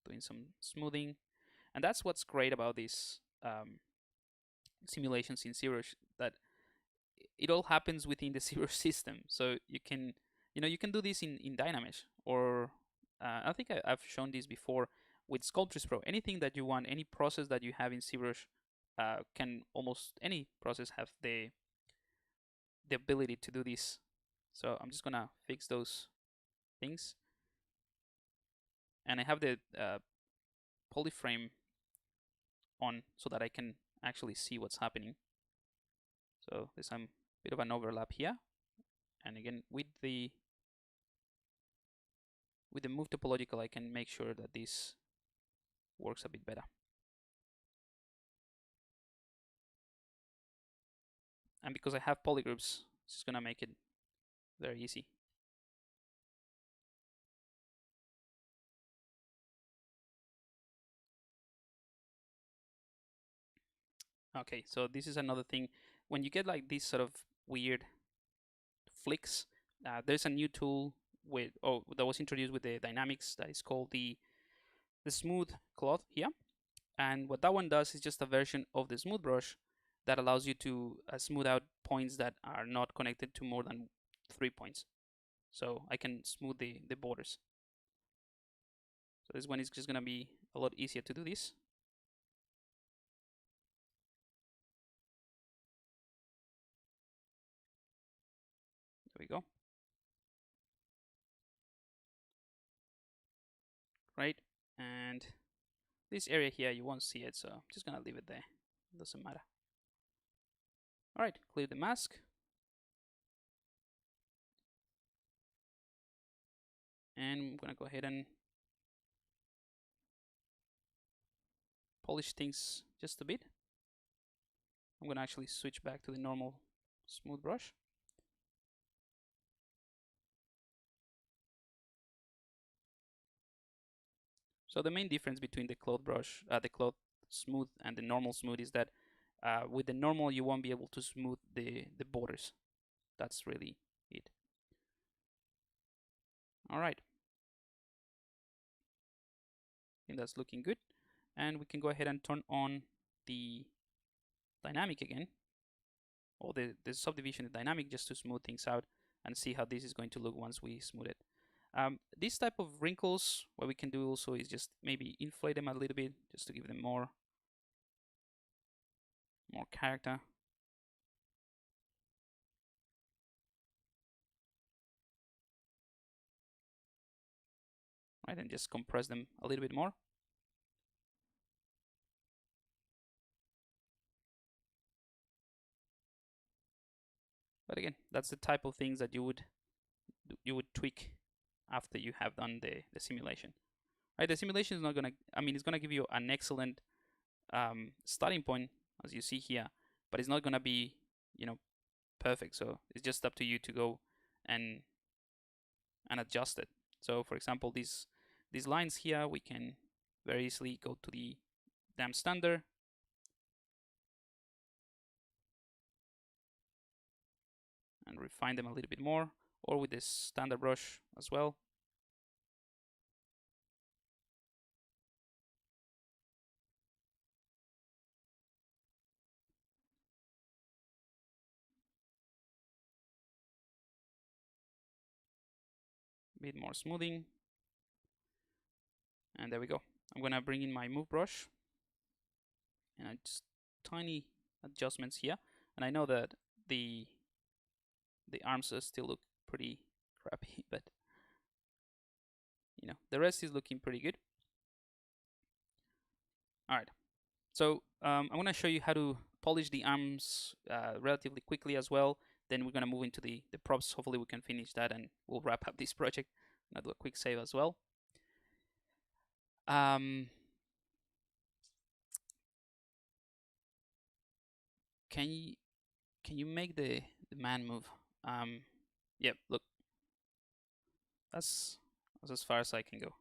doing some smoothing, and that's what's great about these simulations in ZBrush, that it all happens within the ZBrush system. So you can do this in Dynamesh, or I think I've shown this before with Sculptris Pro. Anything that you want, any process that you have in ZBrush, can almost any process have the ability to do this. So I'm just gonna fix those things. And I have the polyframe on so that I can actually see what's happening. So there's some bit of an overlap here. And again, with the move topological, I can make sure that this works a bit better. And because I have polygroups, it's just gonna make it very easy. Okay, so this is another thing. When you get like these sort of weird flicks, there's a new tool that was introduced with the dynamics that is called the smooth cloth here. And what that one does is just a version of the ZBrush that allows you to smooth out points that are not connected to more than 3 points. So I can smooth the borders. So this one is just gonna be a lot easier to do this. There we go. Right, and this area here you won't see it, so I'm just gonna leave it there. It doesn't matter. All right, clear the mask. And I'm gonna go ahead and polish things just a bit. I'm gonna actually switch back to the normal smooth brush. So the main difference between the cloth brush, the cloth smooth and the normal smooth is that with the normal you won't be able to smooth the borders. That's really it. All right. I think that's looking good. And we can go ahead and turn on the dynamic again, or the subdivision in dynamic, just to smooth things out and see how this is going to look once we smooth it. This type of wrinkles, what we can do also is just maybe inflate them a little bit, just to give them more character. Right, and just compress them a little bit more. But again, that's the type of things that you would tweak after you have done the simulation. Right, the simulation is not gonna, it's gonna give you an excellent starting point, as you see here, but it's not gonna be, perfect. So it's just up to you to go and adjust it. So for example, these lines here, we can very easily go to the dam standard and refine them a little bit more, or with this standard brush as well. A bit more smoothing, and there we go. I'm gonna bring in my move brush and just tiny adjustments here, and I know that the arms still look pretty crappy, but the rest is looking pretty good. All right, so I'm going to show you how to polish the arms relatively quickly as well. Then we're going to move into the props. Hopefully we can finish that and we'll wrap up this project. I'll do a quick save as well. Can you make the man move? Yep, look, that's as far as I can go.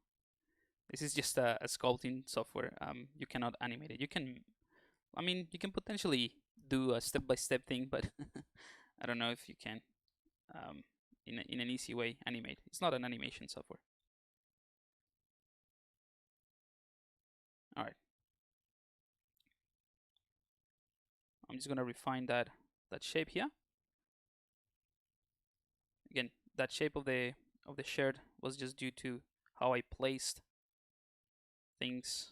This is just a sculpting software. You cannot animate it. You can, you can potentially do a step-by-step thing, but I don't know if you can, in an easy way, animate. It's not an animation software. All right. I'm just gonna refine that shape here. Again, that shape of the shirt was just due to how I placed things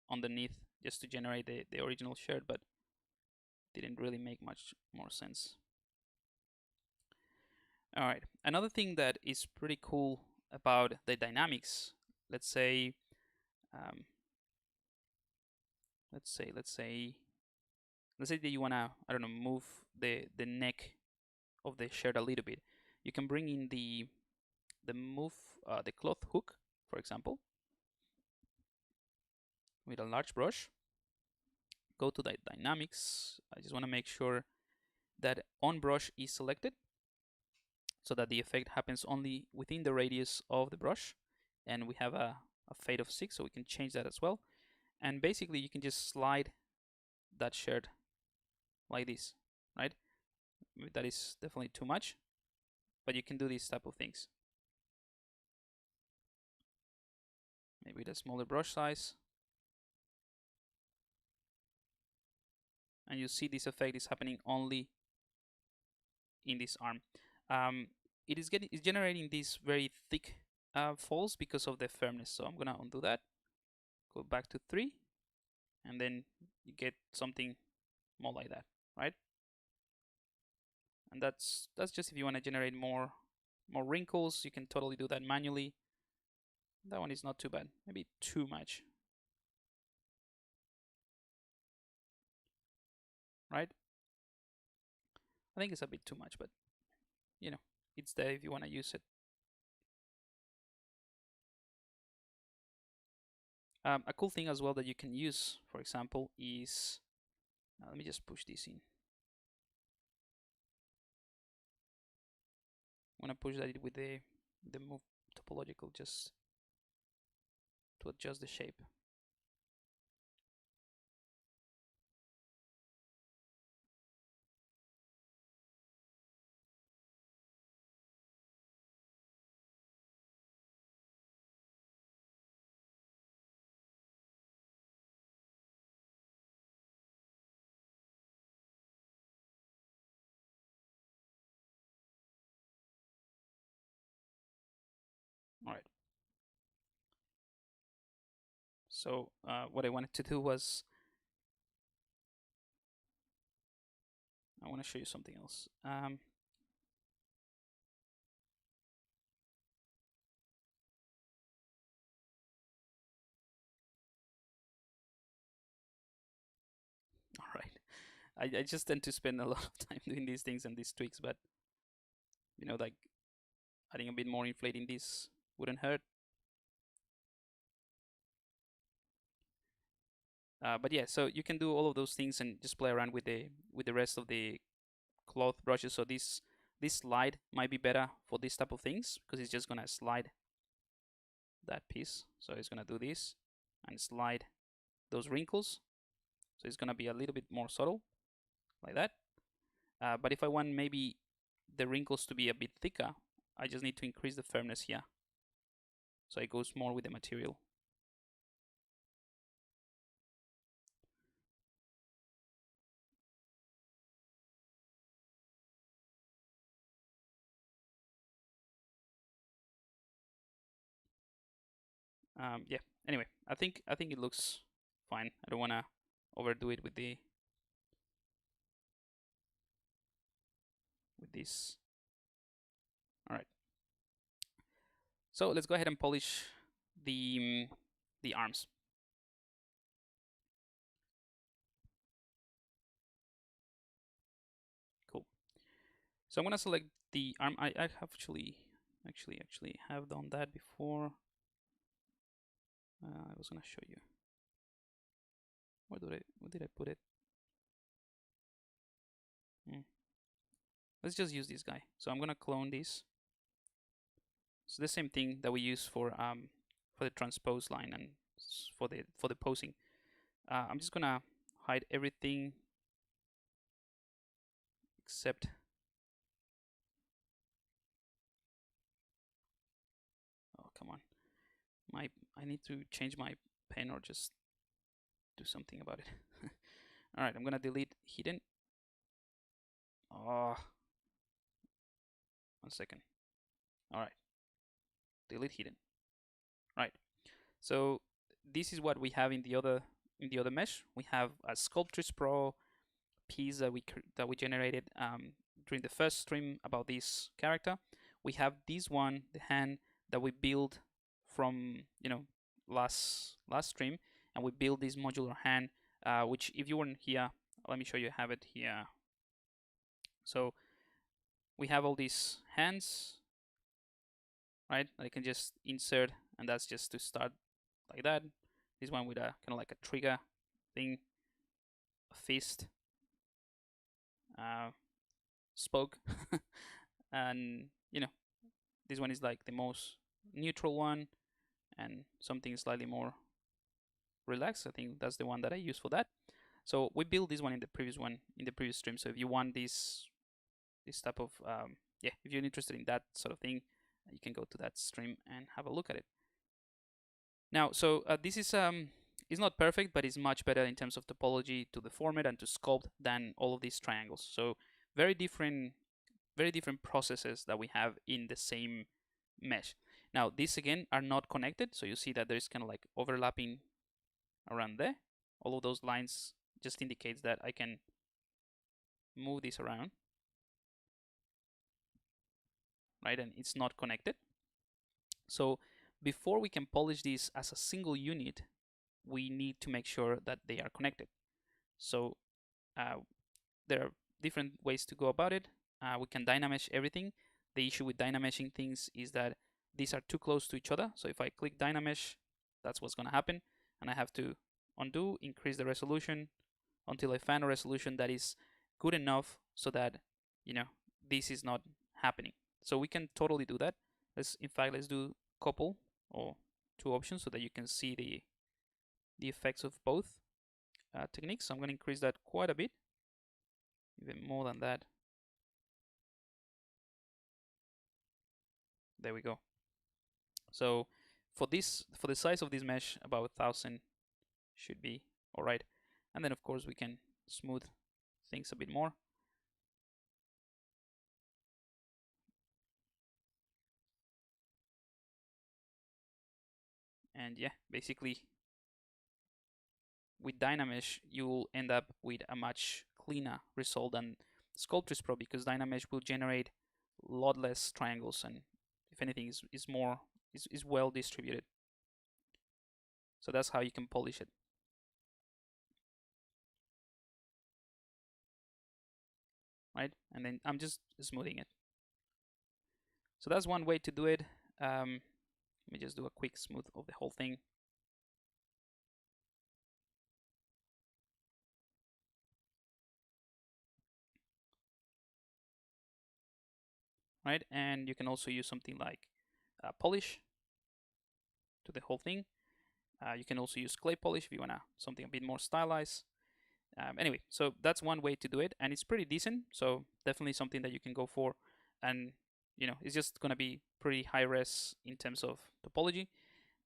underneath just to generate the original shirt, but didn't really make much more sense. All right. Another thing that is pretty cool about the dynamics, let's say, um, let's say that you wanna, I don't know, move the neck of the shirt a little bit. You can bring in the move the cloth hook, for example, with a large brush. Go to the dynamics. I just want to make sure that on brush is selected so that the effect happens only within the radius of the brush, and we have a fade of 6, so we can change that as well. And basically you can just slide that shirt like this, right? That is definitely too much, but you can do these type of things. Maybe with a smaller brush size, and you see this effect is happening only in this arm. Um, it's generating these very thick folds because of the firmness. So I'm gonna undo that, go back to 3, and then you get something more like that, right? And that's just if you want to generate more wrinkles, you can totally do that manually. That one is not too bad, maybe too much, right? I think it's a bit too much, but you know, it's there if you want to use it. A cool thing as well that you can use, for example, is let me just push this in. I'm gonna push that with the move topological just to adjust the shape. All right. So what I wanted to do was I want to show you something else. All right. I just tend to spend a lot of time doing these things and these tweaks, but you know, like adding a bit more inflating this wouldn't hurt. But yeah, so you can do all of those things and just play around with the rest of the cloth brushes. So this slide might be better for this type of things because it's just gonna slide that piece. So it's gonna do this and slide those wrinkles. So it's gonna be a little bit more subtle, like that. But if I want maybe the wrinkles to be a bit thicker, I just need to increase the firmness here. So it goes more with the material. Yeah. Anyway, I think it looks fine. I don't want to overdo it with this. All right. So let's go ahead and polish the arms. Cool. So I'm gonna select the arm. I have actually have done that before. I was gonna show you. Where did I put it? Let's just use this guy. So I'm gonna clone this. It's the same thing that we use for the transpose line and for the posing. I'm just gonna hide everything except oh come on, I need to change my pen or just do something about it. All right, I'm gonna delete hidden. Oh, 1 second. All right, delete hidden. Right. So this is what we have in the other mesh. We have a Sculptris Pro piece that we generated. during the first stream about this character. We have this one, the hand that we built from last stream, and we built this modular hand, which if you weren't here, let me show you. I have it here. So we have all these hands, right? I can just insert, and that's just to start like that. This one with a kind of like a trigger thing, a fist, spoke, and this one is like the most neutral one, and something slightly more relaxed. I think that's the one that I use for that. So we built this one in the previous stream. So if you want this type of if you're interested in that sort of thing, you can go to that stream and have a look at it. Now, so this is it's not perfect, but it's much better in terms of topology to the format and to sculpt than all of these triangles. So very different processes that we have in the same mesh. Now, these again are not connected, so you see that there's kind of like overlapping around there. All of those lines just indicates that I can move this around, right? And it's not connected. So before we can polish this as a single unit, we need to make sure that they are connected. So there are different ways to go about it. We can dynamesh everything. The issue with dynameshing things is that these are too close to each other. So if I click dynamesh, that's what's going to happen. And I have to undo, increase the resolution until I find a resolution that is good enough so that this is not happening. So we can totally do that. Let's do couple or two options so that you can see the effects of both techniques. So I'm going to increase that quite a bit, even more than that. There we go. So for the size of this mesh, about 1000 should be all right. And then of course we can smooth things a bit more. And yeah, basically with Dynamesh, you'll end up with a much cleaner result than Sculptris Pro, because Dynamesh will generate a lot less triangles, and if anything is well distributed. So that's how you can polish it. Right? And then I'm just smoothing it. So that's one way to do it. Let me just do a quick smooth of the whole thing. Right? And you can also use something like polish to the whole thing. You can also use clay polish if you want something a bit more stylized. Anyway, so that's one way to do it, and it's pretty decent. So definitely something that you can go for, and it's just gonna be pretty high res in terms of topology,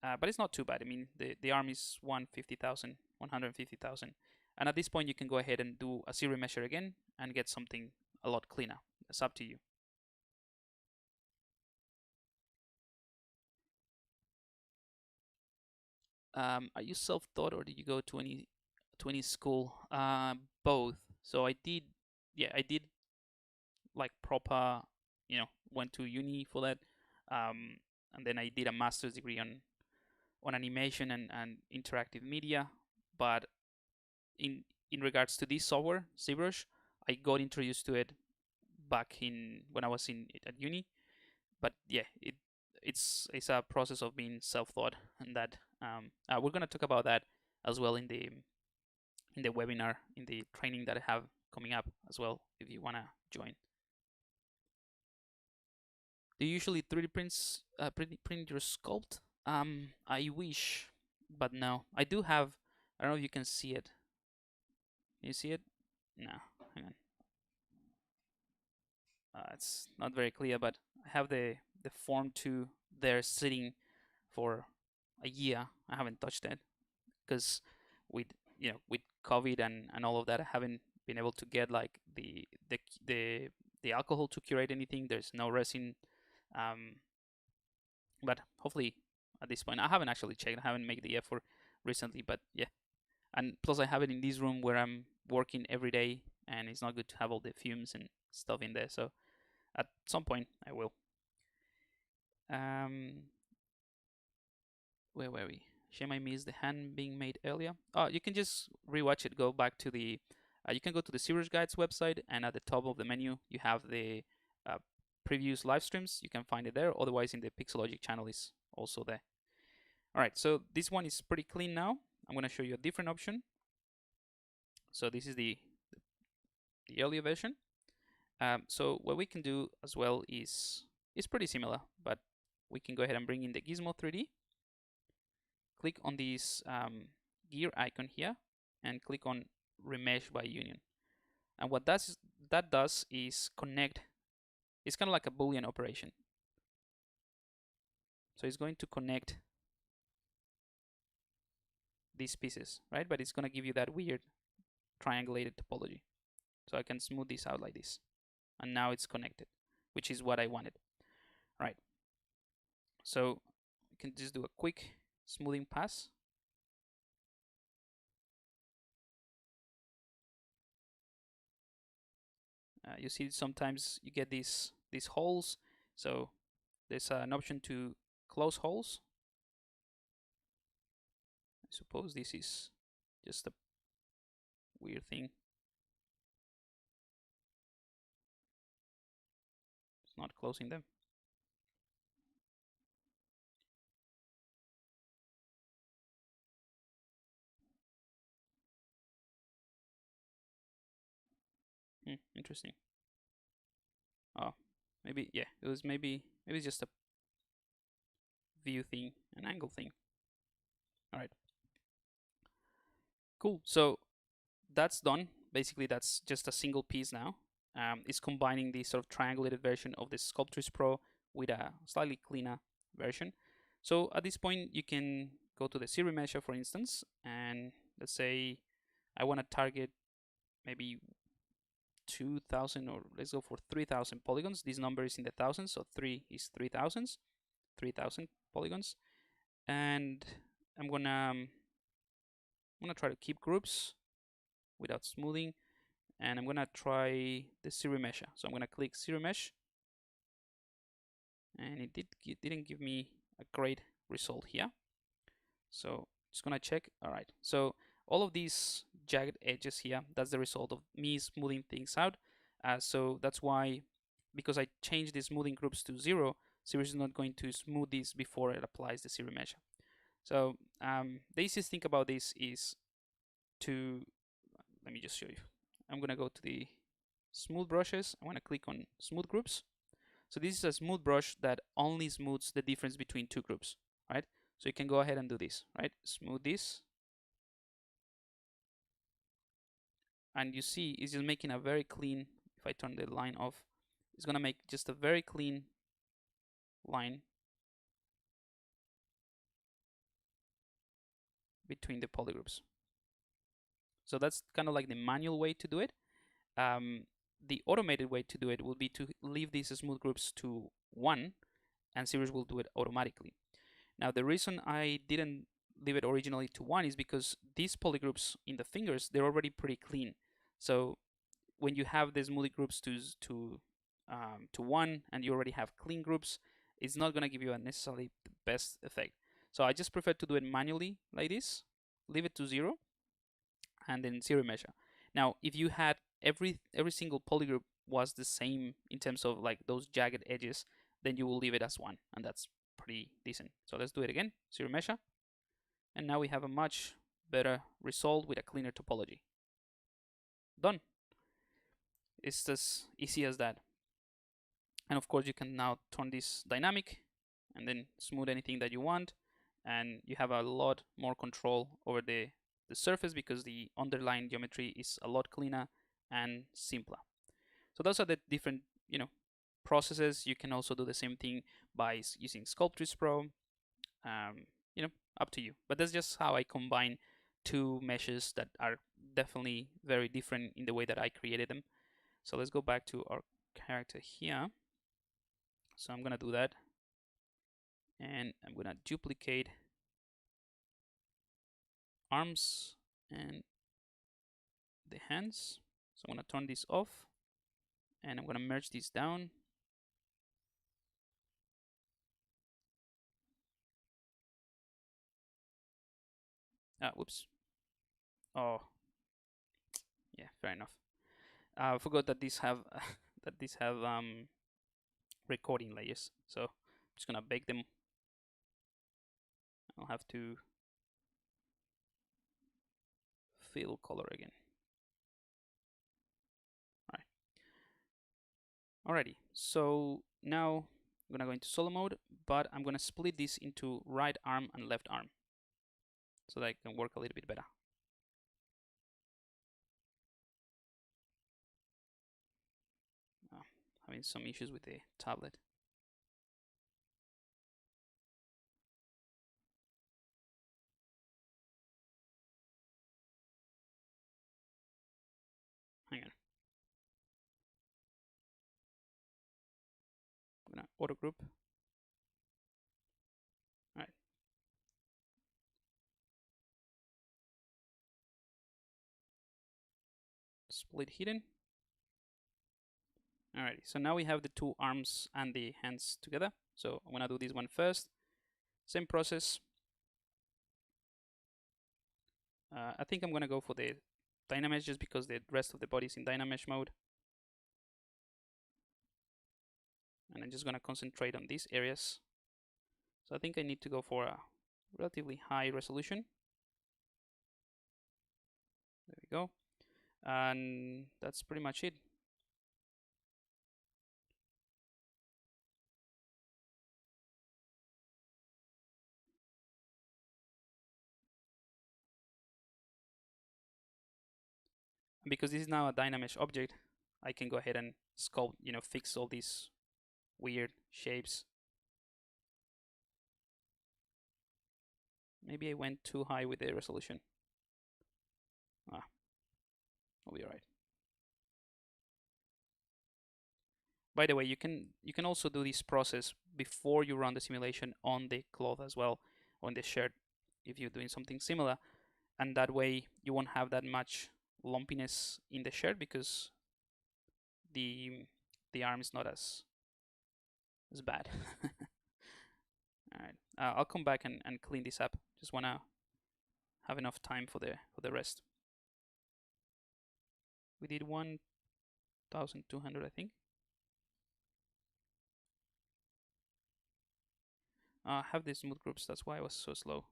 but it's not too bad. I mean, the arm is 150,000, 150,000, and at this point you can go ahead and do a series measure again and get something a lot cleaner. It's up to you. Are you self-taught or did you go to any school? Both. So I did like proper, went to uni for that, and then I did a master's degree on animation and interactive media. But in regards to this software, ZBrush, I got introduced to it back when I was at uni. But yeah, it's a process of being self-taught, and that we're gonna talk about that as well in the webinar, in the training that I have coming up as well, if you wanna join. Do you usually 3D print your sculpt? I wish, but no. I do have. I don't know if you can see it. Can you see it? No, hang on. It's not very clear, but I have the Form 2 there sitting for a year. I haven't touched it because with with COVID and all of that, I haven't been able to get like the alcohol to curate anything. There's no resin, but hopefully at this point, I haven't actually checked. I haven't made the effort recently, but yeah. And plus, I have it in this room where I'm working every day, and it's not good to have all the fumes and stuff in there. So at some point I will. Where were we? Shame I missed the hand being made earlier. Oh, you can just rewatch it. Go back to the. You can go to the ZBrush Guides website, and at the top of the menu you have the previous live streams. You can find it there. Otherwise, in the Pixologic channel is also there. All right, so this one is pretty clean now. I'm going to show you a different option. So this is the earlier version. So what we can do as well is pretty similar, but we can go ahead and bring in the Gizmo 3D. Click on this gear icon here and click on Remesh by Union. And what that does is connect. It's kind of like a Boolean operation. So it's going to connect these pieces, right? But it's going to give you that weird triangulated topology. So I can smooth this out like this. And now it's connected, which is what I wanted. All right. So we can just do a quick smoothing pass. You see sometimes you get these holes. So there's an option to close holes. I suppose this is just a weird thing. It's not closing them. Interesting. Oh, maybe, yeah, it was maybe it's just a view thing, an angle thing. All right. Cool. So that's done. Basically, that's just a single piece now. It's combining the sort of triangulated version of the Sculptris Pro with a slightly cleaner version. So at this point, you can go to the series measure, for instance, and let's say I want to target maybe 2,000, or let's go for 3,000 polygons. This number is in the thousands, so 3 is 3,000 polygons. And I'm gonna try to keep groups without smoothing, and I'm gonna try the series mesh. So I'm gonna click series mesh, and it didn't give me a great result here. So just gonna check. All right, so all of these jagged edges here, that's the result of me smoothing things out. So that's why, because I changed the smoothing groups to 0, ZBrush is not going to smooth this before it applies the series mesh. So the easiest thing about this is to, let me just show you. I'm gonna go to the smooth brushes. I want to click on smooth groups. So this is a smooth brush that only smooths the difference between two groups, right? So you can go ahead and do this, right? Smooth this. And you see it's just making a very clean, if I turn the line off, it's gonna make just a very clean line between the polygroups. So that's kind of like the manual way to do it. The automated way to do it will be to leave these smooth groups to 1, and ZBrush will do it automatically. Now, the reason I didn't leave it originally to 1 is because these polygroups in the fingers, they're already pretty clean. So when you have the smoothie groups to 1 and you already have clean groups, it's not going to give you a necessarily the best effect. So I just prefer to do it manually like this, leave it to 0, and then series measure. Now, if you had every single polygroup was the same in terms of like those jagged edges, then you will leave it as 1, and that's pretty decent. So let's do it again, series measure, and now we have a much better result with a cleaner topology. Done. It's as easy as that. And of course, you can now turn this dynamic and then smooth anything that you want, and you have a lot more control over the surface because the underlying geometry is a lot cleaner and simpler. So those are the different, processes. You can also do the same thing by using Sculptris Pro. Up to you. But that's just how I combine two meshes that are definitely very different in the way that I created them. So let's go back to our character here. So I'm gonna do that, and I'm gonna duplicate arms and the hands. So I'm gonna turn this off, And I'm gonna merge these down. Whoops. Oh, yeah, fair enough. I forgot that these have that these have recording layers. So I'm just gonna bake them. I'll have to fill color again. Alrighty, so now I'm gonna go into solo mode, but I'm gonna split this into right arm and left arm so that I can work a little bit better. Having some issues with the tablet. Hang on. I'm gonna auto group. Alright. Split hidden. Alrighty, so now we have the two arms and the hands together. So I'm gonna do this one first. Same process. I think I'm gonna go for the Dynamesh just because the rest of the body is in Dynamesh mode. And I'm just gonna concentrate on these areas. So I think I need to go for a relatively high resolution. There we go. And that's pretty much it. And because this is now a Dynamesh object, I can go ahead and sculpt, fix all these weird shapes. Maybe I went too high with the resolution. I'll be alright. By the way, you can also do this process before you run the simulation on the cloth as well, on the shirt, if you're doing something similar, and that way you won't have that much lumpiness in the shirt because the arm is not as bad. Alright, I'll come back and clean this up. Just wanna have enough time for the rest. We did 1,200, I think. I have these smooth groups, that's why I was so slow.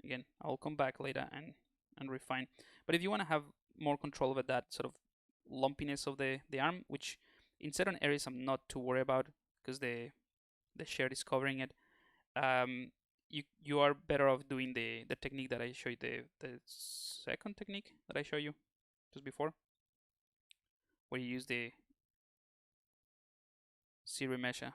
Again, I'll come back later and refine. But if you want to have more control over that sort of lumpiness of the arm, which in certain areas I'm not too worried about because the shirt is covering it, you are better off doing the technique that I showed you, the second technique that I showed you just before, where you use the ZBrush.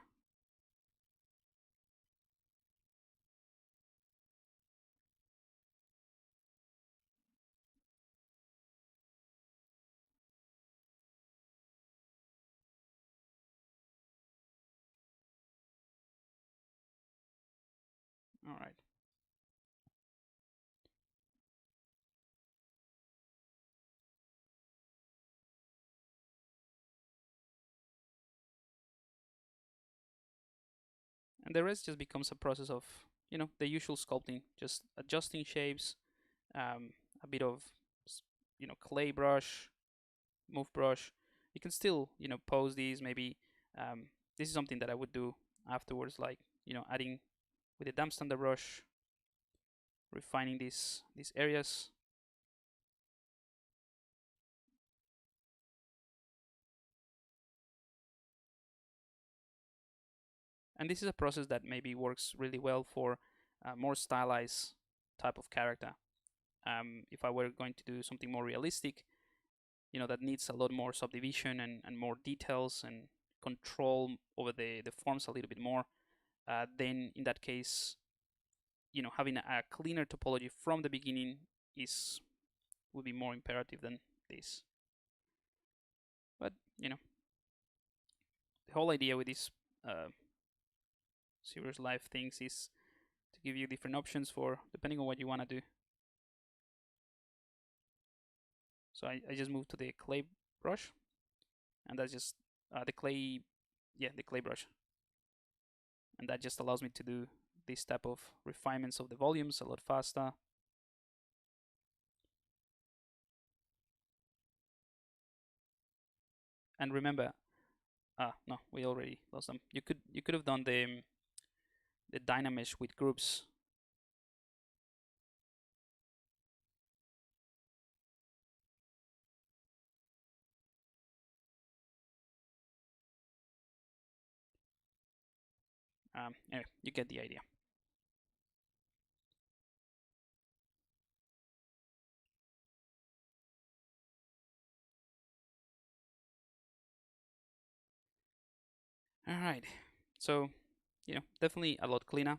All right. And the rest just becomes a process of, the usual sculpting, just adjusting shapes, a bit of, clay brush, move brush. You can still, pose these. Maybe this is something that I would do afterwards, like, adding with the damp standard brush, refining these areas. And this is a process that maybe works really well for a more stylized type of character. If I were going to do something more realistic, that needs a lot more subdivision and more details and control over the forms a little bit more, then in that case, having a cleaner topology from the beginning would be more imperative than this. But the whole idea with this ZBrush Live things is to give you different options for depending on what you want to do. So I just moved to the clay brush, and that's just the clay brush, and that just allows me to do this type of refinements of the volumes a lot faster. And remember, no, we already lost them. You could have done the Dynamesh with groups. Anyway, you get the idea. All right, so definitely a lot cleaner.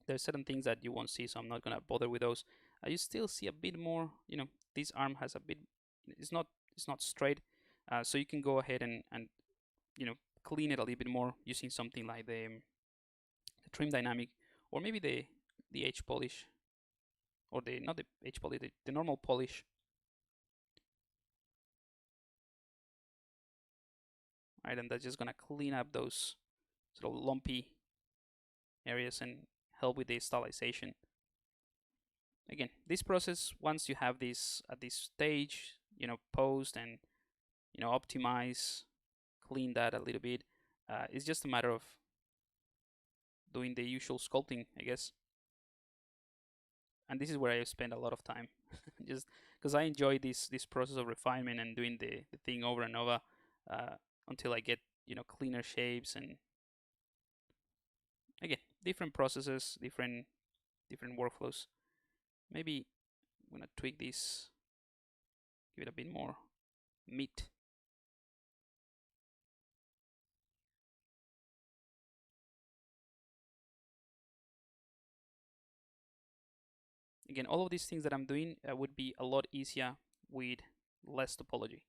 There's certain things that you won't see, so I'm not gonna bother with those. You still see a bit more. This arm has a bit. It's not straight, so you can go ahead and clean it a little bit more using something like the trim dynamic, or maybe the edge polish, or not the edge polish, the normal polish. Right, and that's just gonna clean up those sort of lumpy areas and help with the stylization. Again, this process, once you have this at this stage, post and optimize, clean that a little bit. It's just a matter of doing the usual sculpting, I guess. And this is where I spend a lot of time, just because I enjoy this process of refinement and doing the thing over and over until I get cleaner shapes. And again, different processes, different workflows. Maybe I'm gonna tweak this, give it a bit more meat. Again, all of these things that I'm doing would be a lot easier with less topology.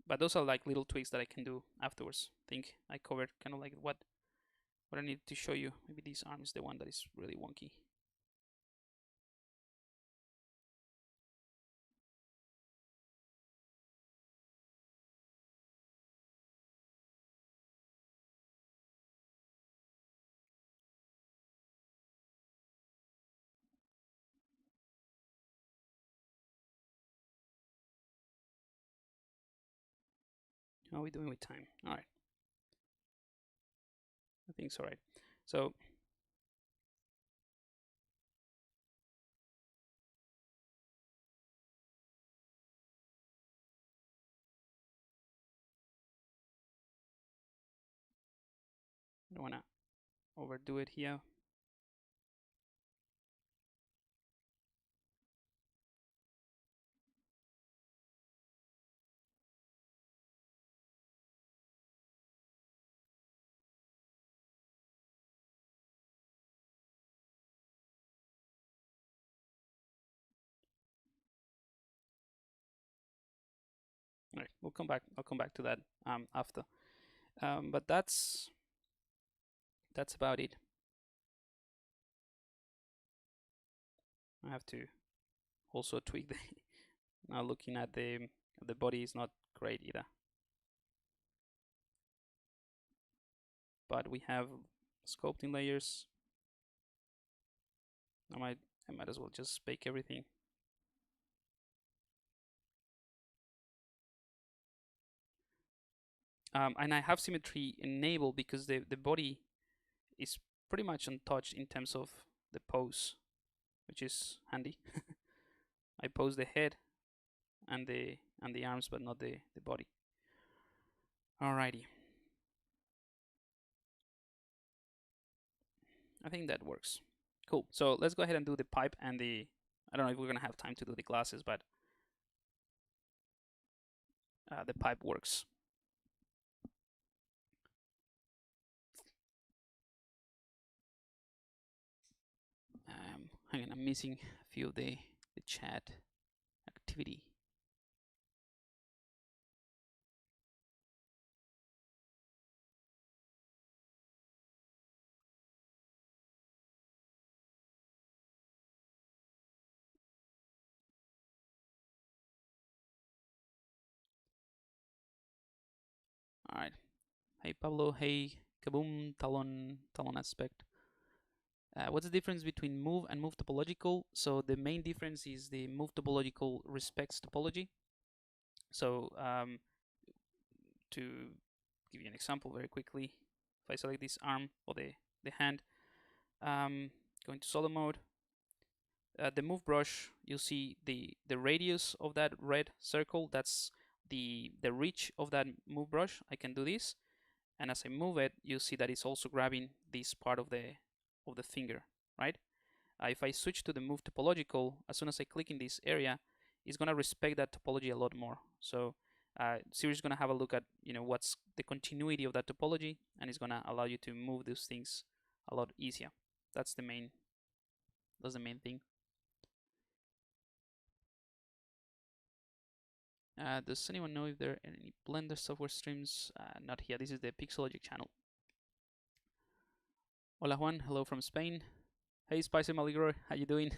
But those are like little tweaks that I can do afterwards. I think I covered kind of like what I need to show you. Maybe this arm is the one that is really wonky. How are we doing with time? All right. I think it's all right. So I don't want to overdo it here. All right, we'll come back. I'll come back to that after. But that's about it. I have to also tweak the. Now looking at the body is not great either. But we have sculpting layers. I might as well just bake everything. And I have symmetry enabled because the body is pretty much untouched in terms of the pose, which is handy. I pose the head and the arms, but not the body. Alrighty. I think that works. Cool. So let's go ahead and do the pipe and the. I don't know if we're gonna have time to do the glasses, but the pipe works. Hang on, I'm missing a few of the chat activity. All right. Hey Pablo. Hey Kaboom. Talon aspect. What's the difference between move and move topological? So the main difference is the move topological respects topology. So to give you an example very quickly, if I select this arm or the hand, going to solo mode, the move brush, you'll see the radius of that red circle. That's the reach of that move brush. I can do this, and as I move it, you'll see that it's also grabbing this part of the finger, right? If I switch to the move topological, as soon as I click in this area, it's gonna respect that topology a lot more. So Siri is gonna have a look at what's the continuity of that topology, and it's gonna allow you to move those things a lot easier. That's the main thing. Does anyone know if there are any Blender software streams? Not here. This is the Pixologic channel. Hola Juan, hello from Spain. Hey Spicy Maligro, how you doing?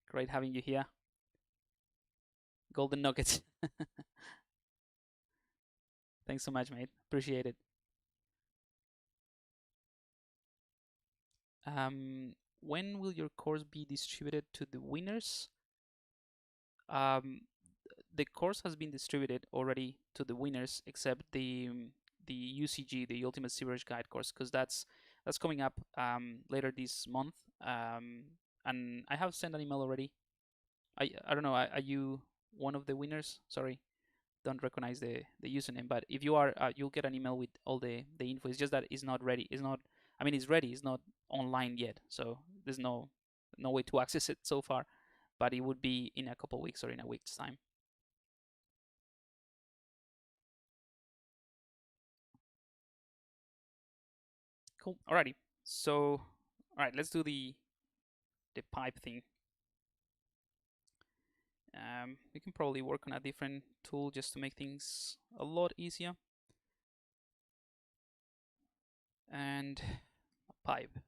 Great having you here. Golden nuggets. Thanks so much, mate. Appreciate it. When will your course be distributed to the winners? The course has been distributed already to the winners, except the UCG, the Ultimate ZBrush Guide course, because that's coming up later this month. And I have sent an email already. I don't know. Are you one of the winners? Sorry, don't recognize the username. But if you are, you'll get an email with all the info. It's just that it's not ready. It's not. I mean, it's ready. It's not online yet, so there's no way to access it so far. But it would be in a couple of weeks or in a week's time. Cool. Alrighty. So, all right, let's do the pipe thing. We can probably work on a different tool just to make things a lot easier. And a pipe.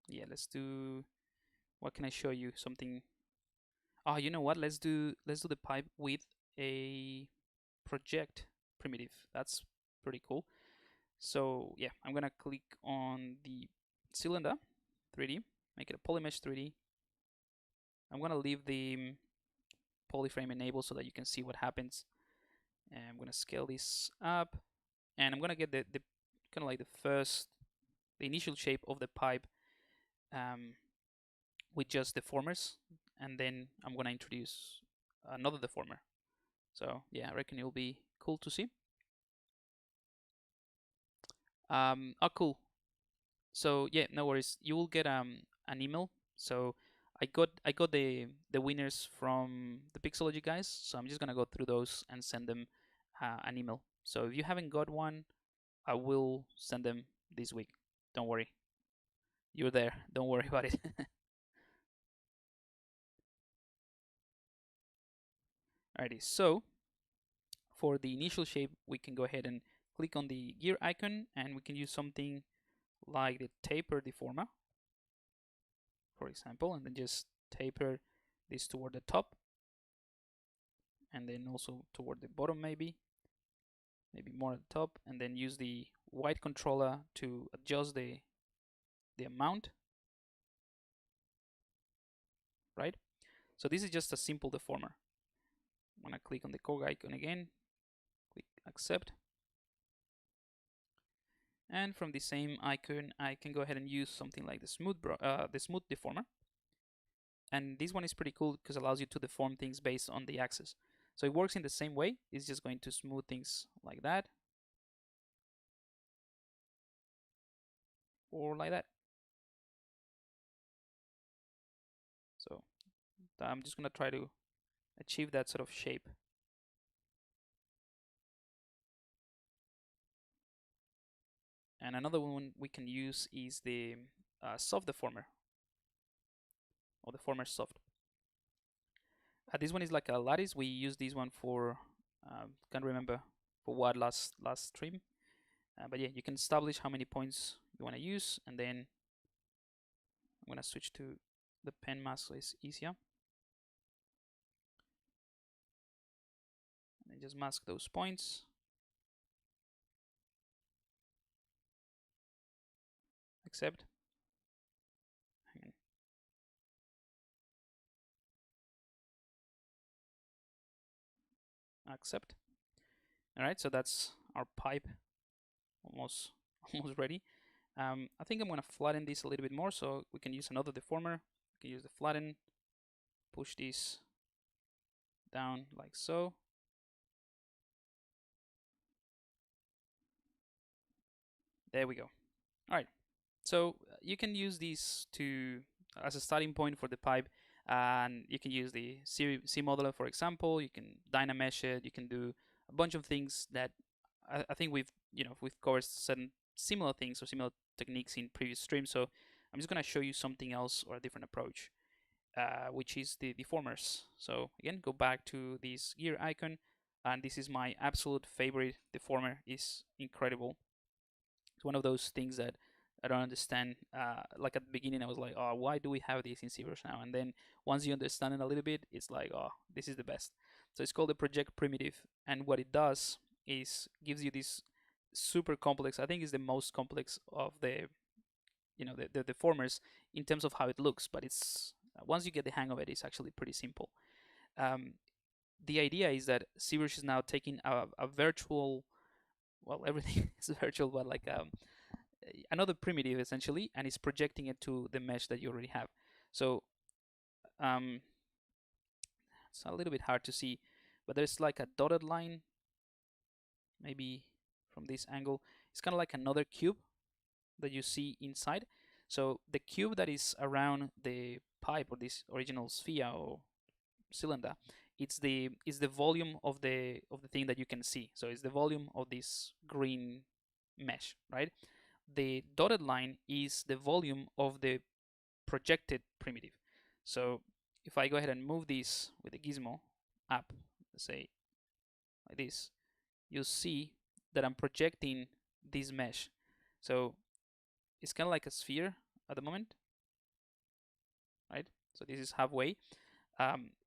Yeah, let's do. What can I show you? Something. Oh, you know what? Let's do the pipe with a project primitive. That's pretty cool. So yeah, I'm gonna click on the cylinder 3D, make it a polymesh 3D. I'm gonna leave the polyframe enabled so that you can see what happens. And I'm gonna scale this up, and I'm gonna get the kind of like the initial shape of the pipe with just deformers, and then I'm gonna introduce another deformer. So yeah, I reckon it will be cool to see. Oh, cool. So yeah, no worries. You will get an email. So I got the winners from the Pixology guys. So I'm just gonna go through those and send them an email. So if you haven't got one, I will send them this week. Don't worry. You're there. Don't worry about it. Alrighty. So for the initial shape, we can go ahead and click on the gear icon, and we can use something like the taper deformer, for example, and then just taper this toward the top, and then also toward the bottom, maybe more at the top, and then use the white controller to adjust the amount, right? So this is just a simple deformer. I'm gonna click on the cog icon again, click accept, and from the same icon I can go ahead and use something like the smooth deformer. And this one is pretty cool because it allows you to deform things based on the axis. So it works in the same way. It's just going to smooth things like that, or like that. So I'm just gonna try to achieve that sort of shape. And another one we can use is the soft deformer, or deformer soft. This one is like a lattice. We use this one for can't remember for what last stream, but yeah, you can establish how many points you want to use, and then I'm gonna switch to the pen mask so it's easier. And just mask those points. Accept. Accept. All right, so that's our pipe almost almost ready. I think I'm gonna flatten this a little bit more, so we can use another deformer. We can use the flatten, push this down like so. There we go. All right, so you can use these to as a starting point for the pipe, and you can use the C modeler, for example. You can dynamesh it. You can do a bunch of things that I think we've covered certain similar things or similar techniques in previous streams. So I'm just gonna show you something else or a different approach, which is the deformers. So again, go back to this gear icon, and this is my absolute favorite deformer. It's incredible. It's one of those things that I don't understand. Like at the beginning, I was like, oh, why do we have this in ZBrush now? And then once you understand it a little bit, it's like, oh, this is the best. So it's called the project primitive, and what it does is gives you this super complex. I think it's the most complex of the deformers in terms of how it looks. But it's once you get the hang of it, it's actually pretty simple. Um, the idea is that ZBrush is now taking a virtual, well, everything is virtual, but like another primitive essentially, and it's projecting it to the mesh that you already have. So it's a little bit hard to see, but there's like a dotted line, maybe from this angle. It's kind of like another cube that you see inside. So the cube that is around the pipe or this original sphere or cylinder, it's the volume of the thing that you can see. So it's the volume of this green mesh, right? The dotted line is the volume of the projected primitive. So if I go ahead and move this with the gizmo up, let's say like this, you'll see that I'm projecting this mesh. So it's kind of like a sphere at the moment, right? So this is halfway.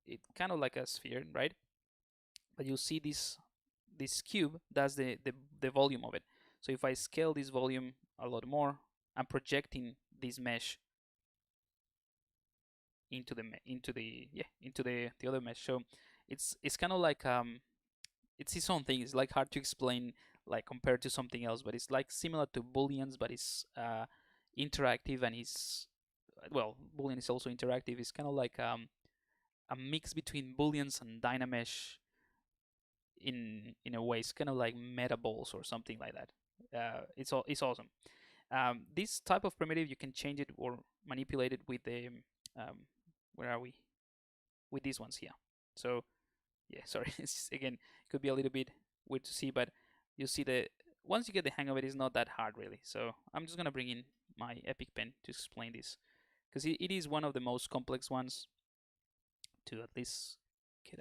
It's kind of like a sphere, right? But you'll see this cube, that's the volume of it. So if I scale this volume a lot more, I'm projecting this mesh into the other mesh. So it's kind of like it's its own thing. It's like hard to explain like compared to something else, but it's like similar to booleans, but it's interactive, and it's well, boolean is also interactive. It's kind of like a mix between booleans and dynamesh in a way. It's kind of like metaballs or something like that. It's awesome. This type of primitive, you can change it or manipulate it with the where are we? With these ones here. So yeah, sorry, it's again could be a little bit weird to see, but you see the once you get the hang of it, it's not that hard really. So I'm just gonna bring in my Epic pen to explain this, because it is one of the most complex ones to at least get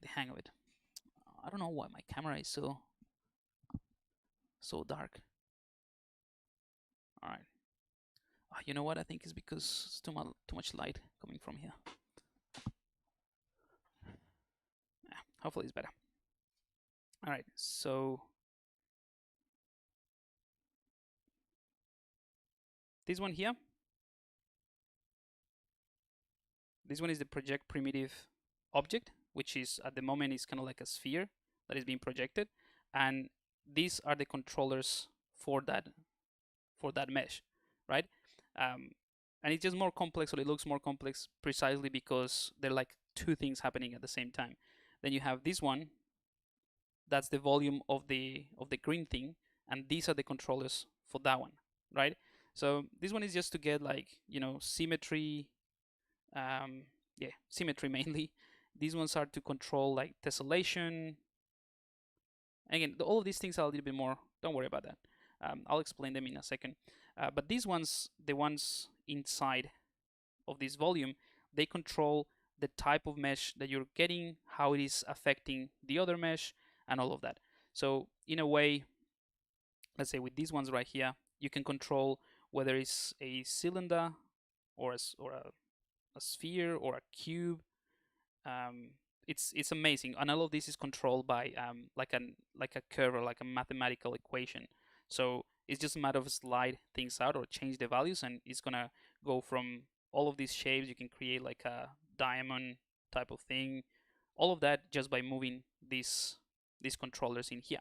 the hang of it. I don't know why my camera is so dark. All right. You know what? I think it's because it's too much light coming from here. Hopefully it's better. All right. So this one here. This one is the project primitive object, which is at the moment is kind of like a sphere that is being projected, and these are the controllers for that mesh, right? And it's just more complex, or it looks more complex precisely because they're like two things happening at the same time. Then you have this one, that's the volume of the green thing, and these are the controllers for that one, right? So this one is just to get like symmetry, yeah, symmetry mainly. These ones are to control like tessellation. Again, all of these things are a little bit more. Don't worry about that. I'll explain them in a second. But these ones, the ones inside of this volume, they control the type of mesh that you're getting, how it is affecting the other mesh, and all of that. So in a way, let's say with these ones right here, you can control whether it's a cylinder or a sphere or a cube. um, it's amazing, and all of this is controlled by like a curve or like a mathematical equation. So it's just a matter of slide things out or change the values, and it's gonna go from all of these shapes. You can create like a diamond type of thing, all of that just by moving these controllers in here.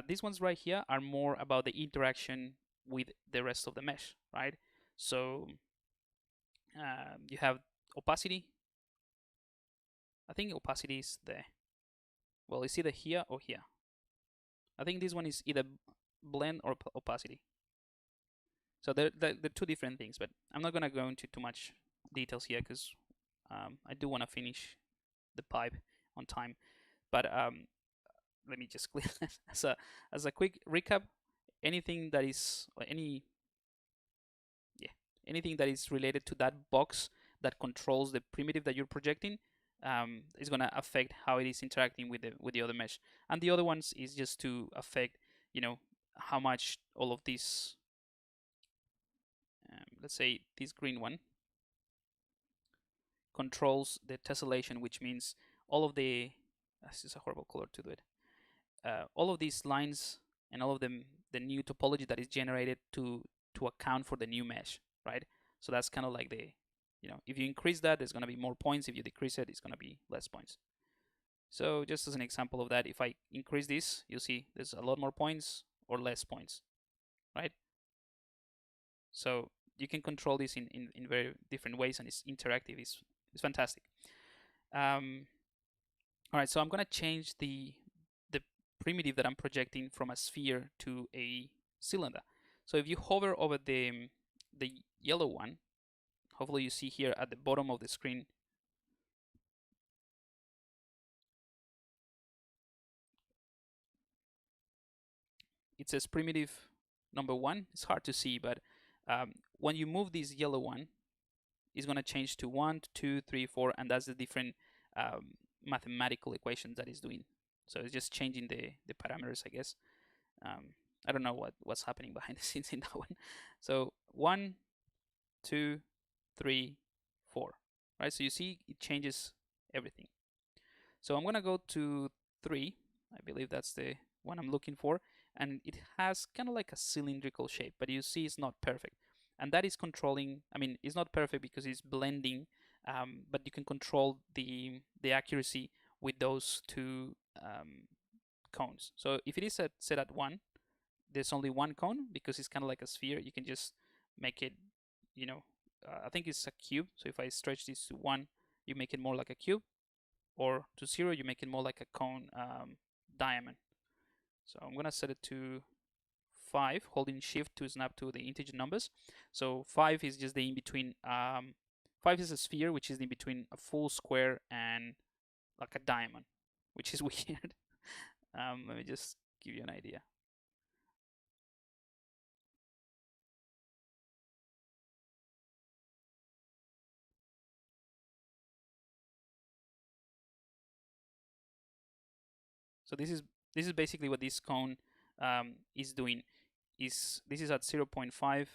These ones right here are more about the interaction with the rest of the mesh, right? So you have opacity. I think opacity is well, it's either here or here. I think this one is either blend or opacity. So they're two different things, but I'm not gonna go into too much details here because I do want to finish the pipe on time. But let me just clear as a quick recap. Anything that is anything that is related to that box that controls the primitive that you're projecting is going to affect how it is interacting with the other mesh. And the other ones is just to affect, how much all of these, let's say this green one, controls the tessellation, which means all of this is a horrible color to do it. All of these lines and all of them, the new topology that is generated to account for the new mesh, right? So that's kind of like if you increase that, there's going to be more points. If you decrease it, it's going to be less points. So just as an example of that, if I increase this, you'll see there's a lot more points or less points, right? So you can control this in very different ways, and it's interactive. It's fantastic. All right, so I'm going to change the primitive that I'm projecting from a sphere to a cylinder. So if you hover over the yellow one, hopefully you see here at the bottom of the screen, it says primitive number 1. It's hard to see, but when you move this yellow one, it's going to change to 1, 2, 3, 4, and that's the different mathematical equations that it's doing. So it's just changing the parameters, I guess. I don't know what's happening behind the scenes in that one. So 1, 2, 3, 4, right? So you see it changes everything. So I'm gonna go to 3. I believe that's the one I'm looking for, and it has kind of like a cylindrical shape, but you see it's not perfect. And that is controlling, I mean, it's not perfect because it's blending, but you can control the accuracy with those two cones. So if it is set at 1, there's only one cone because it's kind of like a sphere. You can just make it, I think it's a cube. So if I stretch this to 1, you make it more like a cube, or to 0, you make it more like a cone diamond. So I'm gonna set it to 5, holding shift to snap to the integer numbers. So 5 is just the in between. 5 is a sphere, which is in between a full square and like a diamond, which is weird. Let me just give you an idea. So this is basically what this cone is doing. This is at 0.5,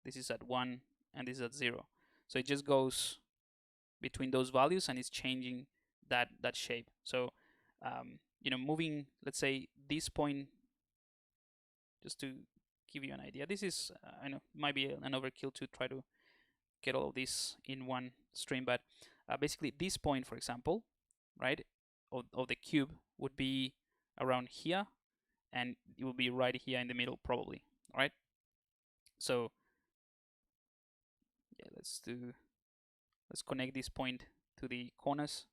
this is at 1, and this is at 0. So it just goes between those values and it's changing that shape. So moving, let's say this point, just to give you an idea. This is I know might be an overkill to try to get all of this in one stream, but basically this point, for example, right, of the cube would be around here, and it will be right here in the middle probably. All right. So yeah, let's connect this point to the corners.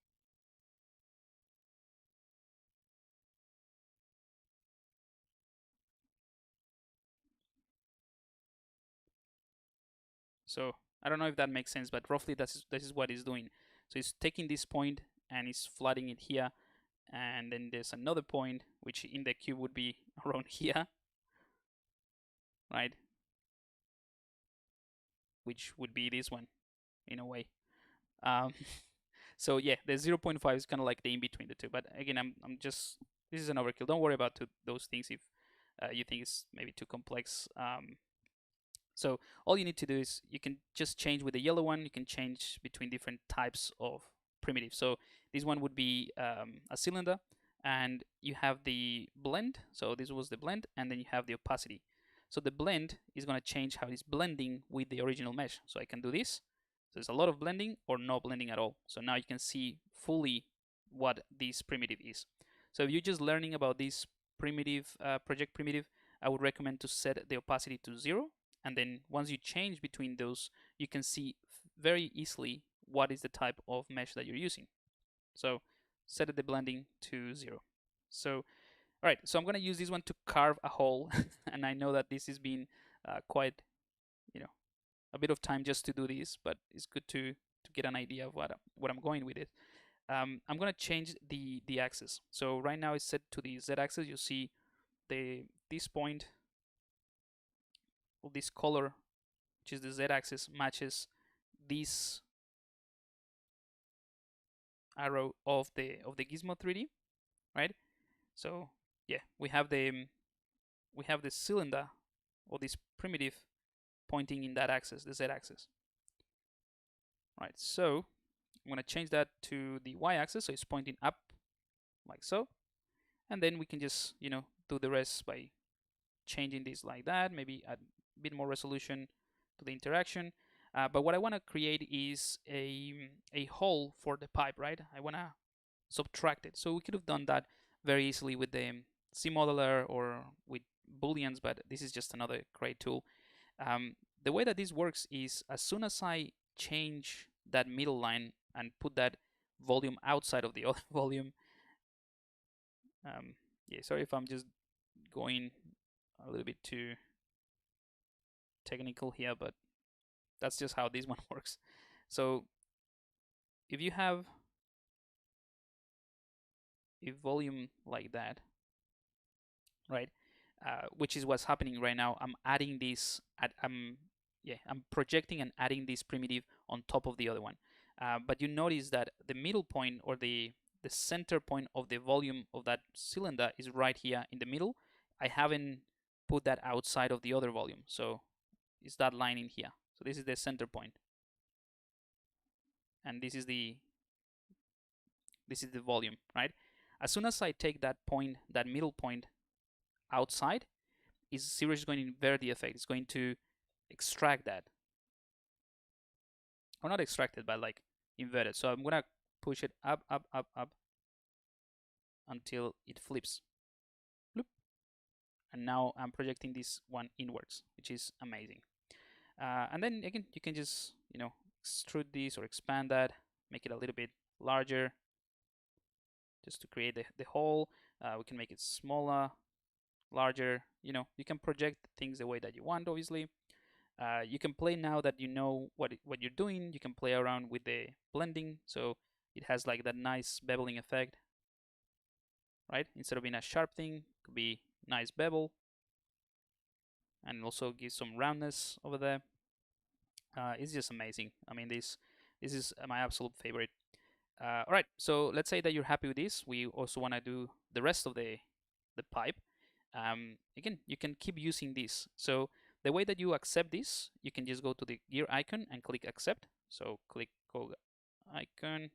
So I don't know if that makes sense, but roughly this is what it's doing. So it's taking this point and it's flooding it here, and then there's another point which in the cube would be around here, right? Which would be this one in a way. Um, so yeah, the 0.5 is kind of like the in between the two. But again, I'm just, this is an overkill. Don't worry about those things if you think it's maybe too complex. So all you need to do is you can just change with the yellow one. You can change between different types of primitives. So this one would be a cylinder, and you have the blend. So this was the blend, and then you have the opacity. So the blend is going to change how it's blending with the original mesh. So I can do this. So there's a lot of blending or no blending at all. So now you can see fully what this primitive is. So if you're just learning about this primitive, project primitive, I would recommend to set the opacity to 0. And then once you change between those, you can see very easily what is the type of mesh that you're using. So set the blending to 0. So, all right, so I'm going to use this one to carve a hole. And I know that this has been quite, you know, a bit of time just to do this, but it's good to get an idea of what I'm going with it. I'm going to change the axis. So right now it's set to the Z axis. You see this point, or this color, which is the Z axis, matches this arrow of the Gizmo 3D, right? So yeah, we have the cylinder, or this primitive, pointing in that axis, the Z axis. Right, so I'm going to change that to the Y axis, so it's pointing up like so. And then we can just, do the rest by changing this like that, maybe add a bit more resolution to the interaction. But what I want to create is a hole for the pipe, right? I want to subtract it. So we could have done that very easily with the CModeler or with booleans, but this is just another great tool. The way that this works is, as soon as I change that middle line and put that volume outside of the other volume, yeah, sorry if I'm just going a little bit too technical here, but that's just how this one works. So if you have a volume like that, right, which is what's happening right now, I'm adding this, I'm projecting and adding this primitive on top of the other one. But you notice that the middle point, or the center point of the volume of that cylinder, is right here in the middle. I haven't put that outside of the other volume, so it's that line in here. So this is the center point, and this is the volume, right? As soon as I take that point, that middle point, outside, ZBrush is going to invert the effect. It's going to extract that, or not extract it, but like invert it. So I'm gonna push it up, up, up, up until it flips. Bloop. And now I'm projecting this one inwards, which is amazing. And then again, you can just, extrude this or expand that, make it a little bit larger, just to create the hole. We can make it smaller, larger. You can project things the way that you want, obviously. You can play, now that you know what you're doing, you can play around with the blending, so it has like that nice beveling effect, right? Instead of being a sharp thing, it could be nice bevel, and also give some roundness over there. It's just amazing. I mean, this is my absolute favorite. All right, so let's say that you're happy with this. We also want to do the rest of the pipe. Again, you can keep using this. So the way that you accept this, you can just go to the gear icon and click accept. So click cog icon.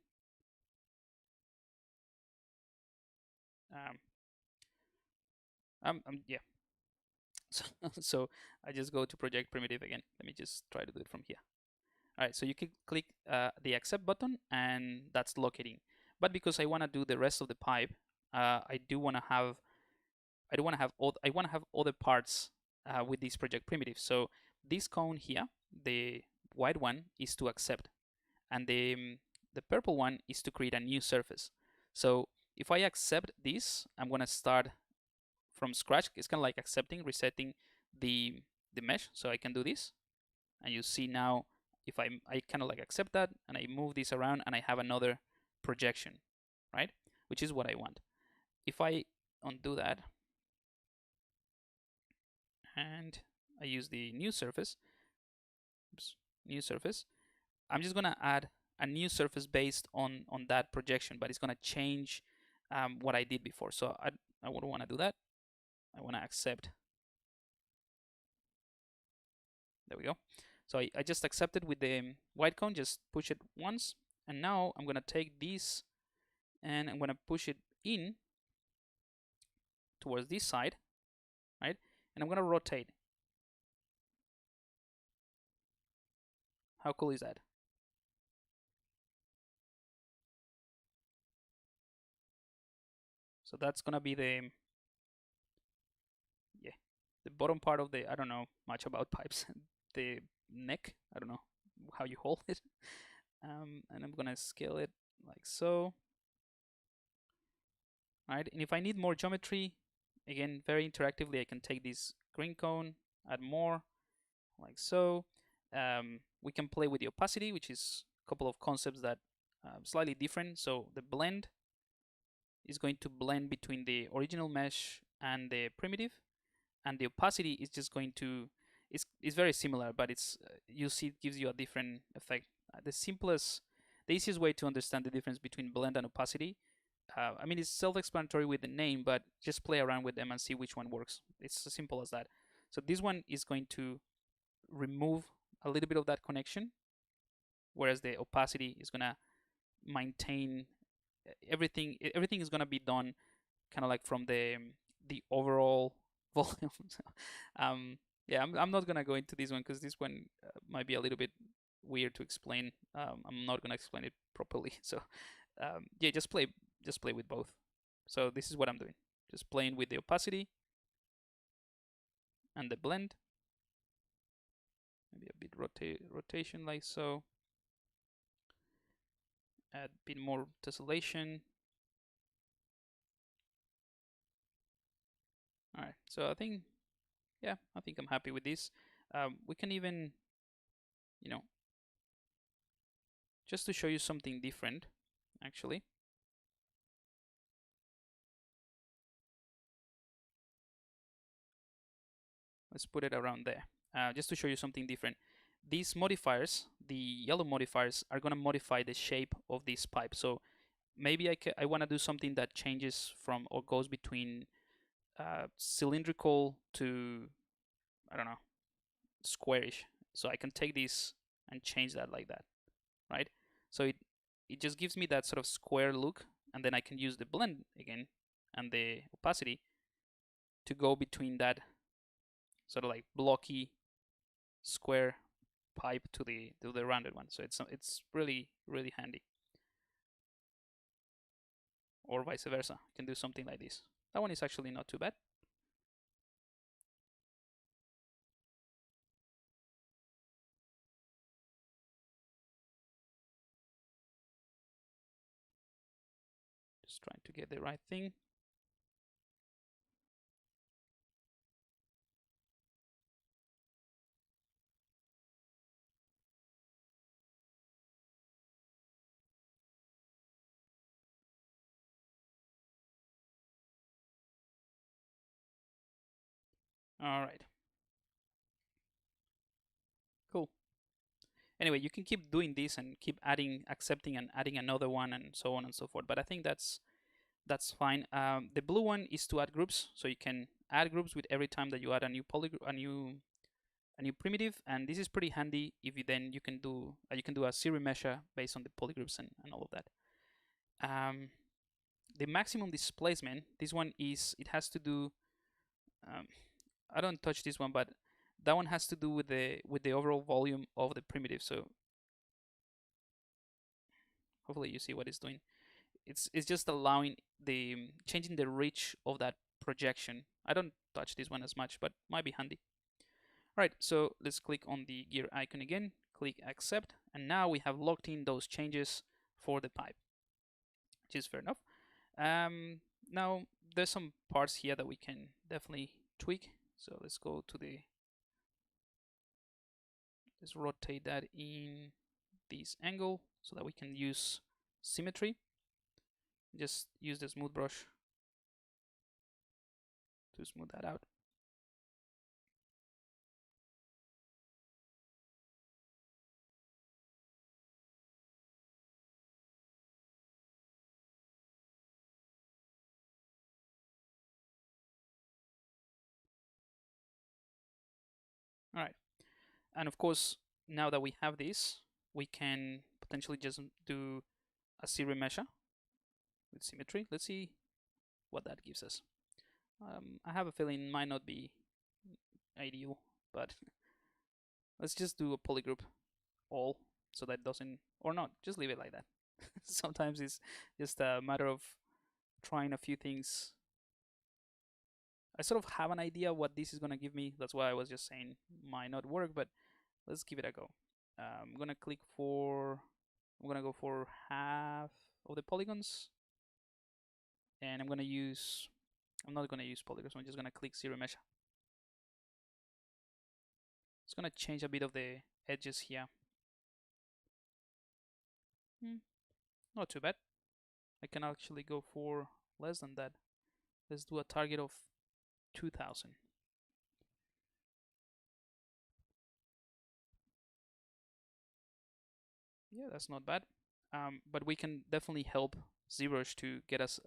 Yeah. So I just go to project primitive again. Let me just try to do it from here. All right, so you can click the accept button, and that's locating. But because I want to do the rest of the pipe, I want to have other parts with this project primitive. So this cone here, the white one, is to accept, and the purple one is to create a new surface. So if I accept this, I'm gonna start from scratch. It's kind of like accepting, resetting the mesh. So I can do this, and you see now, if I kind of like accept that, and I move this around, and I have another projection, right? Which is what I want. If I undo that, and I use the new surface. Oops, new surface. I'm just gonna add a new surface based on that projection, but it's gonna change what I did before. So I wouldn't want to do that. I want to accept. There we go. So I just accepted with the white cone, just push it once. And now I'm gonna take this and I'm gonna push it in towards this side, right? And I'm gonna rotate. How cool is that? So that's gonna be the bottom part of the, I don't know much about pipes, the neck, I don't know how you hold it. And I'm gonna scale it like so. Right, and if I need more geometry, again, very interactively, I can take this green cone, add more, like so. We can play with the opacity, which is a couple of concepts that slightly different. So the blend is going to blend between the original mesh and the primitive, and the opacity is just going to, it's very similar, but it's you see it gives you a different effect. The easiest way to understand the difference between blend and opacity, I mean, it's self-explanatory with the name, but just play around with them and see which one works. It's as simple as that. So this one is going to remove a little bit of that connection, whereas the opacity is gonna maintain everything. Everything is gonna be done kind of like from the overall volume. Yeah, I'm not gonna go into this one because this one might be a little bit weird to explain. I'm not gonna explain it properly. So yeah, just play with both. So this is what I'm doing. Just playing with the opacity and the blend. Maybe a bit rotation like so. Add a bit more tessellation. All right, so I think I'm happy with this. We can even, just to show you something different, actually. Let's put it around there, just to show you something different. These modifiers, the yellow modifiers, are going to modify the shape of this pipe. So maybe I want to do something that changes from or goes between cylindrical to, I don't know, squarish. So I can take this and change that like that, right? So it just gives me that sort of square look, and then I can use the blend again and the opacity to go between that sort of like blocky square pipe to the rounded one. So it's really handy. Or vice versa, you can do something like this. That one is actually not too bad. Just trying to get the right thing. All right. Cool. Anyway, you can keep doing this and keep adding, accepting, and adding another one, and so on and so forth. But I think that's fine. The blue one is to add groups, so you can add groups with every time that you add a new a new primitive, and this is pretty handy if you can do a series measure based on the polygroups and all of that. The maximum displacement, this one is, it has to do, I don't touch this one, but that one has to do with the overall volume of the primitive. So hopefully you see what it's doing. It's just allowing the changing the reach of that projection. I don't touch this one as much, but might be handy. All right, so let's click on the gear icon again, click accept, and now we have locked in those changes for the pipe, which is fair enough. Now there's some parts here that we can definitely tweak. So let's go to let's rotate that in this angle so that we can use symmetry. Just use the smooth brush to smooth that out. And of course, now that we have this, we can potentially just do a zero measure with symmetry. Let's see what that gives us. I have a feeling it might not be ideal, but let's just do a polygroup all, so that doesn't, or not, just leave it like that. Sometimes it's just a matter of trying a few things. I sort of have an idea what this is going to give me. That's why I was just saying might not work, but let's give it a go. I'm going to go for half of the polygons, and I'm not going to use polygons. I'm just going to click zero measure. It's going to change a bit of the edges here. Not too bad. I can actually go for less than that. Let's do a target of 2000. Yeah, that's not bad. But we can definitely help ZBrush to get us,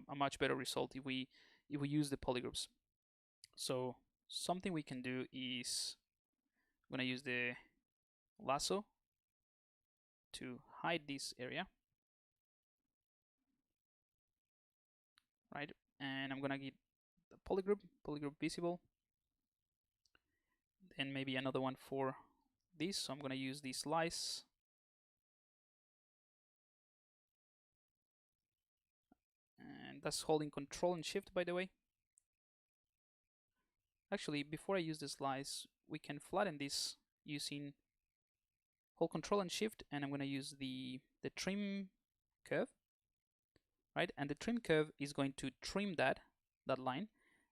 a much better result if we use the polygroups. So something we can do is I'm gonna use the lasso to hide this area, right? And I'm gonna get the polygroup visible. Then maybe another one for this. So I'm gonna use the slice. And that's holding Control and Shift, by the way. Actually, before I use the slice, we can flatten this using hold Control and Shift, and I'm going to use the trim curve, right? And the trim curve is going to trim that line,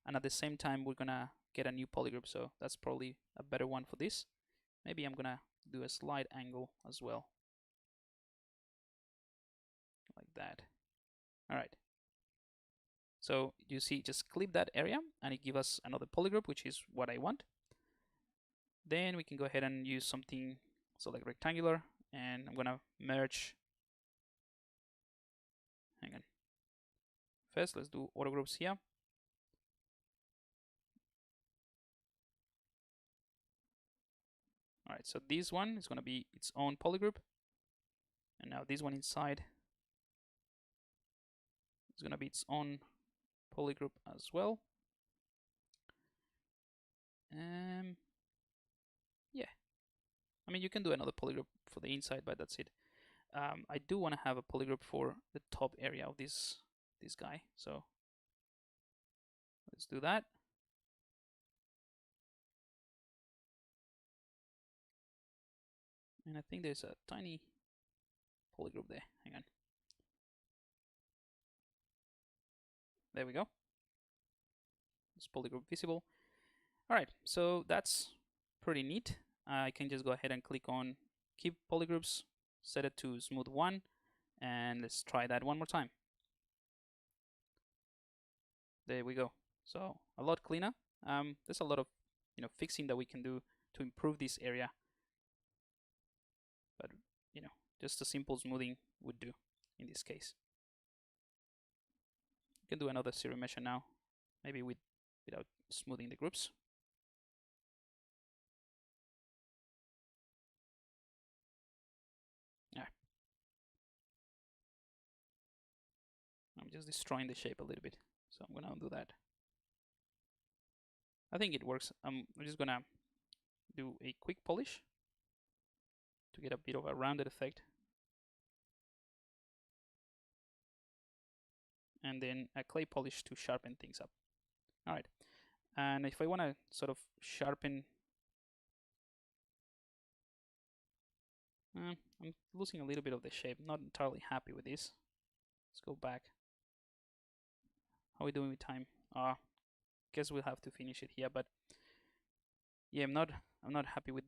and at the same time we're going to get a new polygroup, so that's probably a better one for this. Maybe I'm going to do a slide angle as well, like that. All right. So you see, just clip that area, and it gives us another polygroup, which is what I want. Then we can go ahead and use something, so like rectangular, and I'm gonna merge. Hang on. First, let's do auto groups here. All right, so this one is gonna be its own polygroup, and now this one inside is gonna be its own polygroup as well. Yeah, I mean you can do another polygroup for the inside, but that's it. I do want to have a polygroup for the top area of this guy, so let's do that. And I think there's a tiny polygroup there. Hang on. There we go. It's polygroup visible. All right, so that's pretty neat. I can just go ahead and click on keep polygroups, set it to smooth 1, and let's try that one more time. There we go. So a lot cleaner. There's a lot of fixing that we can do to improve this area, but just a simple smoothing would do in this case. You can do another zero measure now, maybe without smoothing the groups. I'm just destroying the shape a little bit, so I'm gonna undo that. I think it works. I'm just gonna do a quick polish to get a bit of a rounded effect, and then a clay polish to sharpen things up. All right, and if I want to sort of sharpen, I'm losing a little bit of the shape. Not entirely happy with this. Let's go back. How are we doing with time? Guess we'll have to finish it here. But yeah, I'm not happy with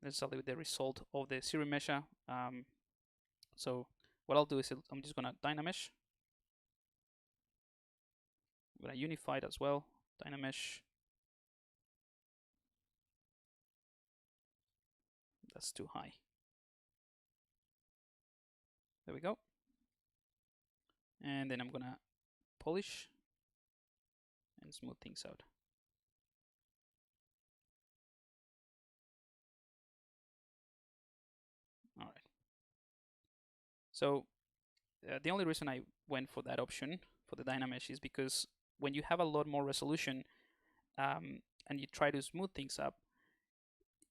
necessarily with the result of the zero measure. So what I'll do is I'm just gonna Dynamesh. I'm gonna unify it as well. Dynamesh. That's too high. There we go. And then I'm gonna polish and smooth things out. So the only reason I went for that option for the Dynamesh is because when you have a lot more resolution and you try to smooth things up,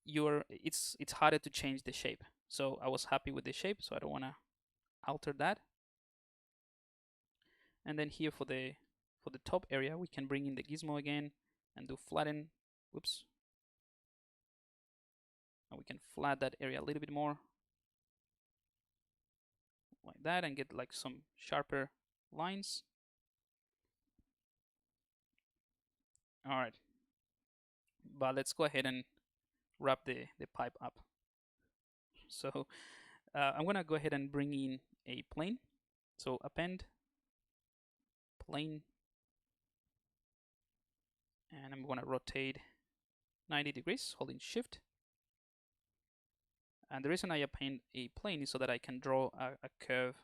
it's harder to change the shape. So I was happy with the shape, so I don't want to alter that. And then here for the top area, we can bring in the gizmo again and do flatten. Whoops. And we can flat that area a little bit more like that and get like some sharper lines. All right, but let's go ahead and wrap the pipe up. So I'm gonna go ahead and bring in a plane. So append plane, and I'm gonna rotate 90 degrees holding shift. And the reason I append a plane is so that I can draw a curve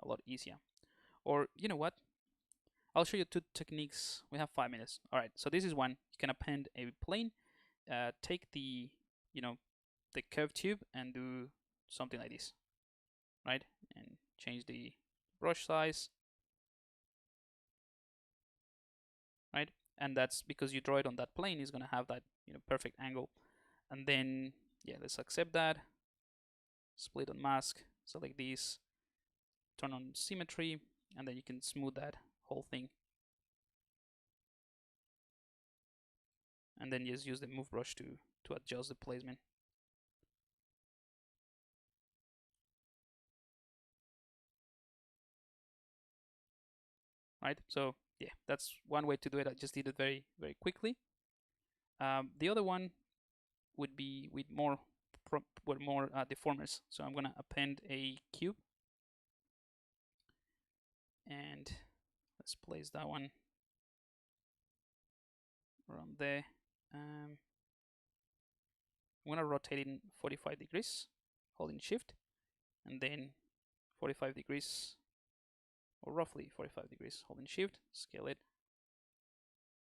a lot easier. Or you know what? I'll show you two techniques. We have 5 minutes. All right, so this is one. You can append a plane, take the, the curve tube and do something like this, right? And change the brush size, right? And that's because you draw it on that plane, is gonna have that, perfect angle. And then, yeah, let's accept that. Split on mask, select this, turn on symmetry, and then you can smooth that whole thing. And then just use the move brush to adjust the placement. Right, so yeah, that's one way to do it. I just did it very, very quickly. The other one would be with more deformers. So I'm gonna append a cube, and let's place that one around there. I'm gonna rotate it in 45 degrees, holding shift, and then 45 degrees, or roughly 45 degrees, holding shift, scale it.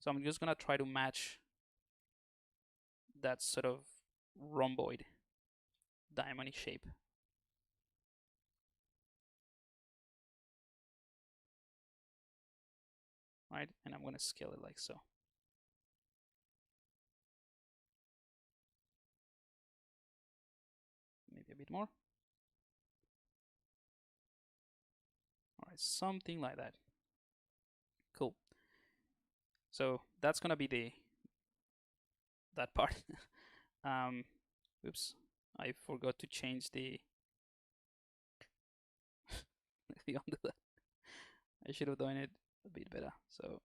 So I'm just gonna try to match that sort of rhomboid diamond shape. Right, and I'm gonna scale it like so. Maybe a bit more. All right, something like that. Cool. So that's gonna be that part. Oops, I forgot to change the the undo that. I should have done it a bit better. So,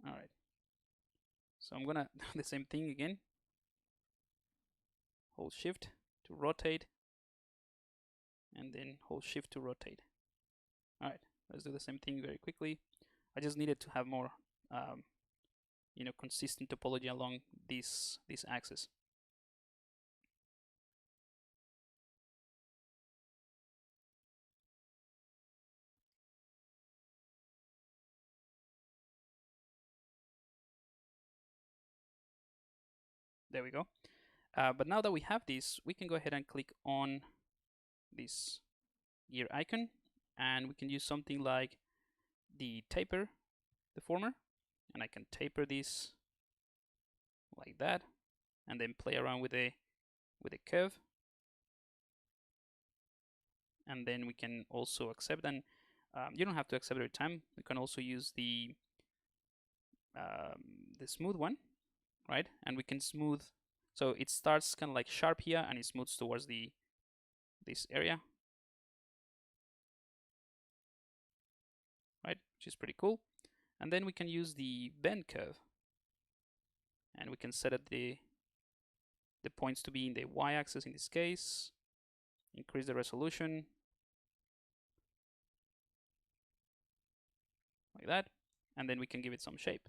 all right. So I'm gonna do the same thing again. Hold shift to rotate, and then hold shift to rotate. All right, let's do the same thing very quickly. I just needed to have more, consistent topology along this axis. There we go. But now that we have this, we can go ahead and click on this gear icon, and we can use something like the taper deformer, and I can taper this like that, and then play around with a curve, and then we can also accept, and you don't have to accept every time. You can also use the smooth one, right? And we can smooth, so it starts kind of like sharp here, and it smooths towards this area, right? Which is pretty cool. And then we can use the bend curve, and we can set up the points to be in the y-axis in this case, increase the resolution like that, and then we can give it some shape.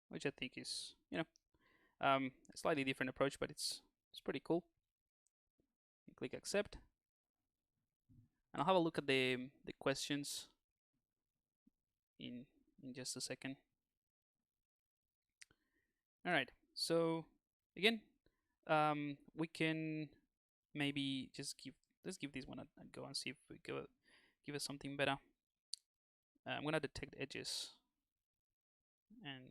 Which I think is, a slightly different approach, but it's pretty cool. Click accept, And I'll have a look at the questions in just a second. All right, so again, we can maybe just let's give this one a go and see if we give us something better. I'm gonna detect edges and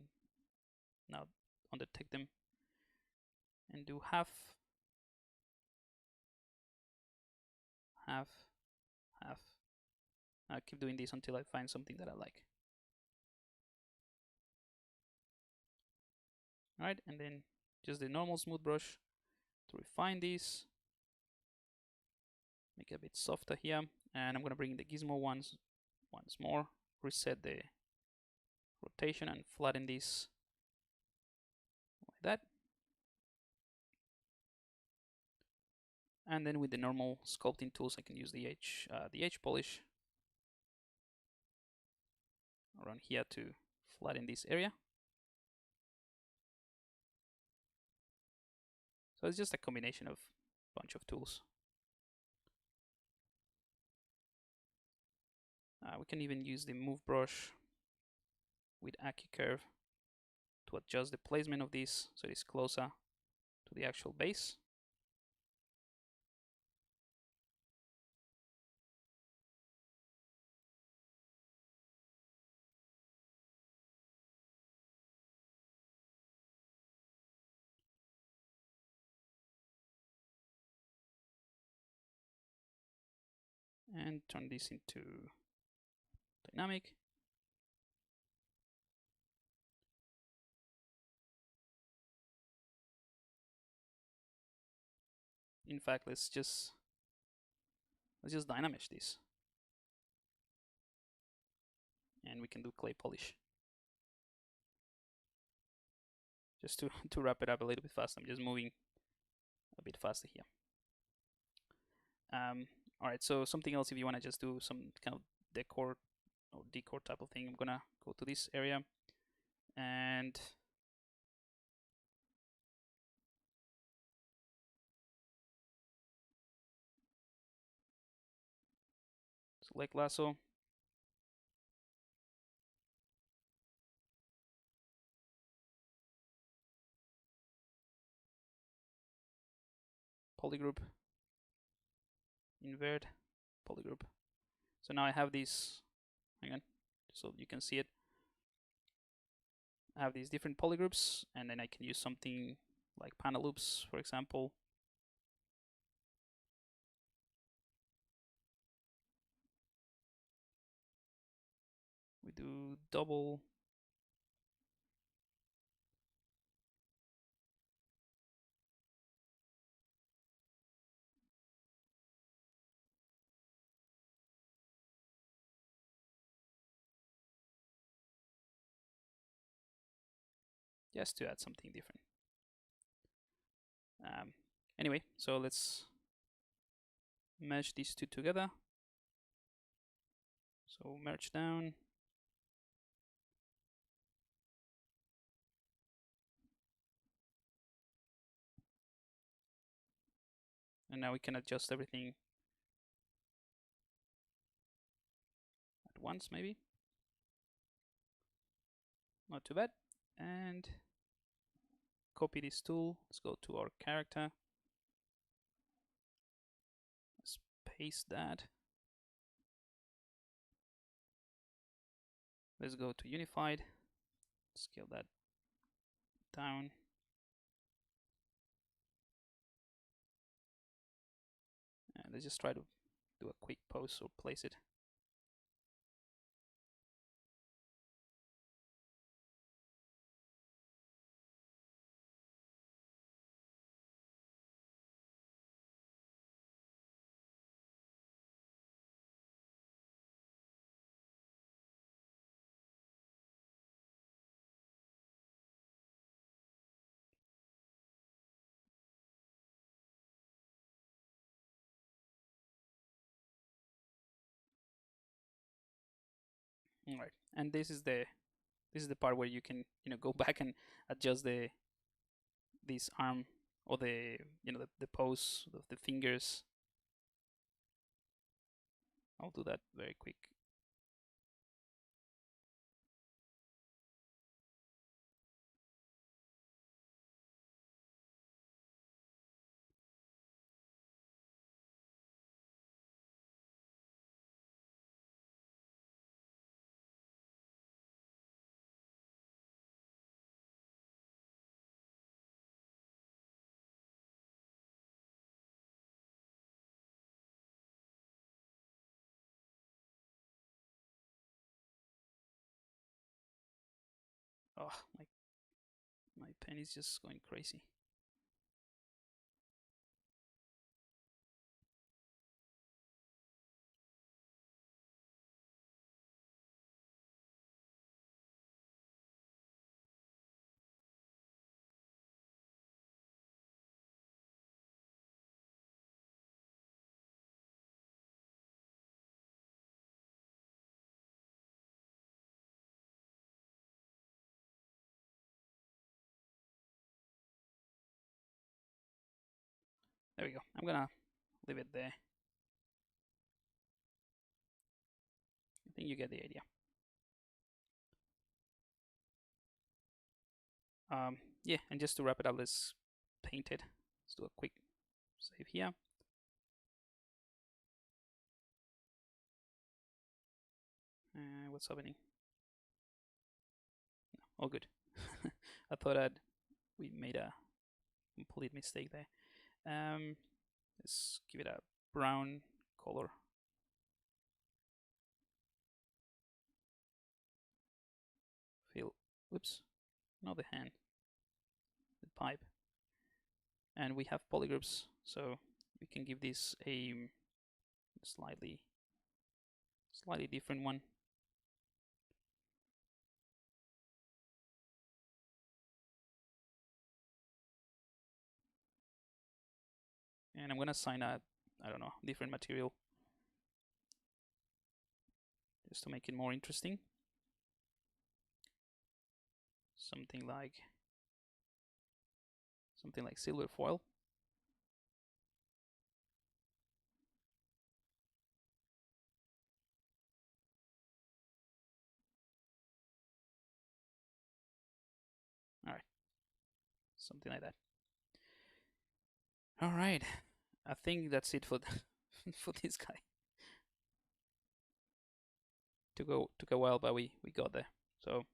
now undetect them and do half, half, half. I'll keep doing this until I find something that I like. All right, and then just the normal smooth brush to refine this, make it a bit softer here, and I'm gonna bring the gizmo once more, reset the rotation and flatten this like that. And then with the normal sculpting tools, I can use the edge polish around here to flatten this area. So it's just a combination of a bunch of tools. We can even use the move brush with AccuCurve to adjust the placement of this so it's closer to the actual base. And turn this into dynamic. In fact, let's just dynamesh this, and we can do clay polish just to to wrap it up a little bit faster. I'm just moving a bit faster here. All right, so something else, if you want to just do some kind of decor type of thing, I'm gonna go to this area and select lasso. Polygroup, invert, polygroup. So now I have these, hang on, so you can see it. I have these different polygroups, and then I can use something like panel loops, for example. We do double. Just to add something different. Anyway, so let's merge these two together. So merge down. And now we can adjust everything at once, maybe. Not too bad. And copy this tool. Let's go to our character. Let's paste that. Let's go to unified. Scale that down. And let's just try to do a quick pose or place it. All right, and this is the part where you can go back and adjust this arm or the the pose of the fingers. I'll do that very quick. Oh, my pen is just going crazy. There we go. I'm gonna leave it there. I think you get the idea. Yeah, and just to wrap it up, let's paint it. Let's do a quick save here. What's happening? No, all good. I thought we made a complete mistake there. Let's give it a brown color. Feel, whoops, not the hand, the pipe. And we have polygroups, so we can give this a slightly different one. And I'm gonna assign a, I don't know, different material just to make it more interesting. Something like silver foil. All right, something like that. All right, I think that's it for for this guy. Took a while, but we got there. So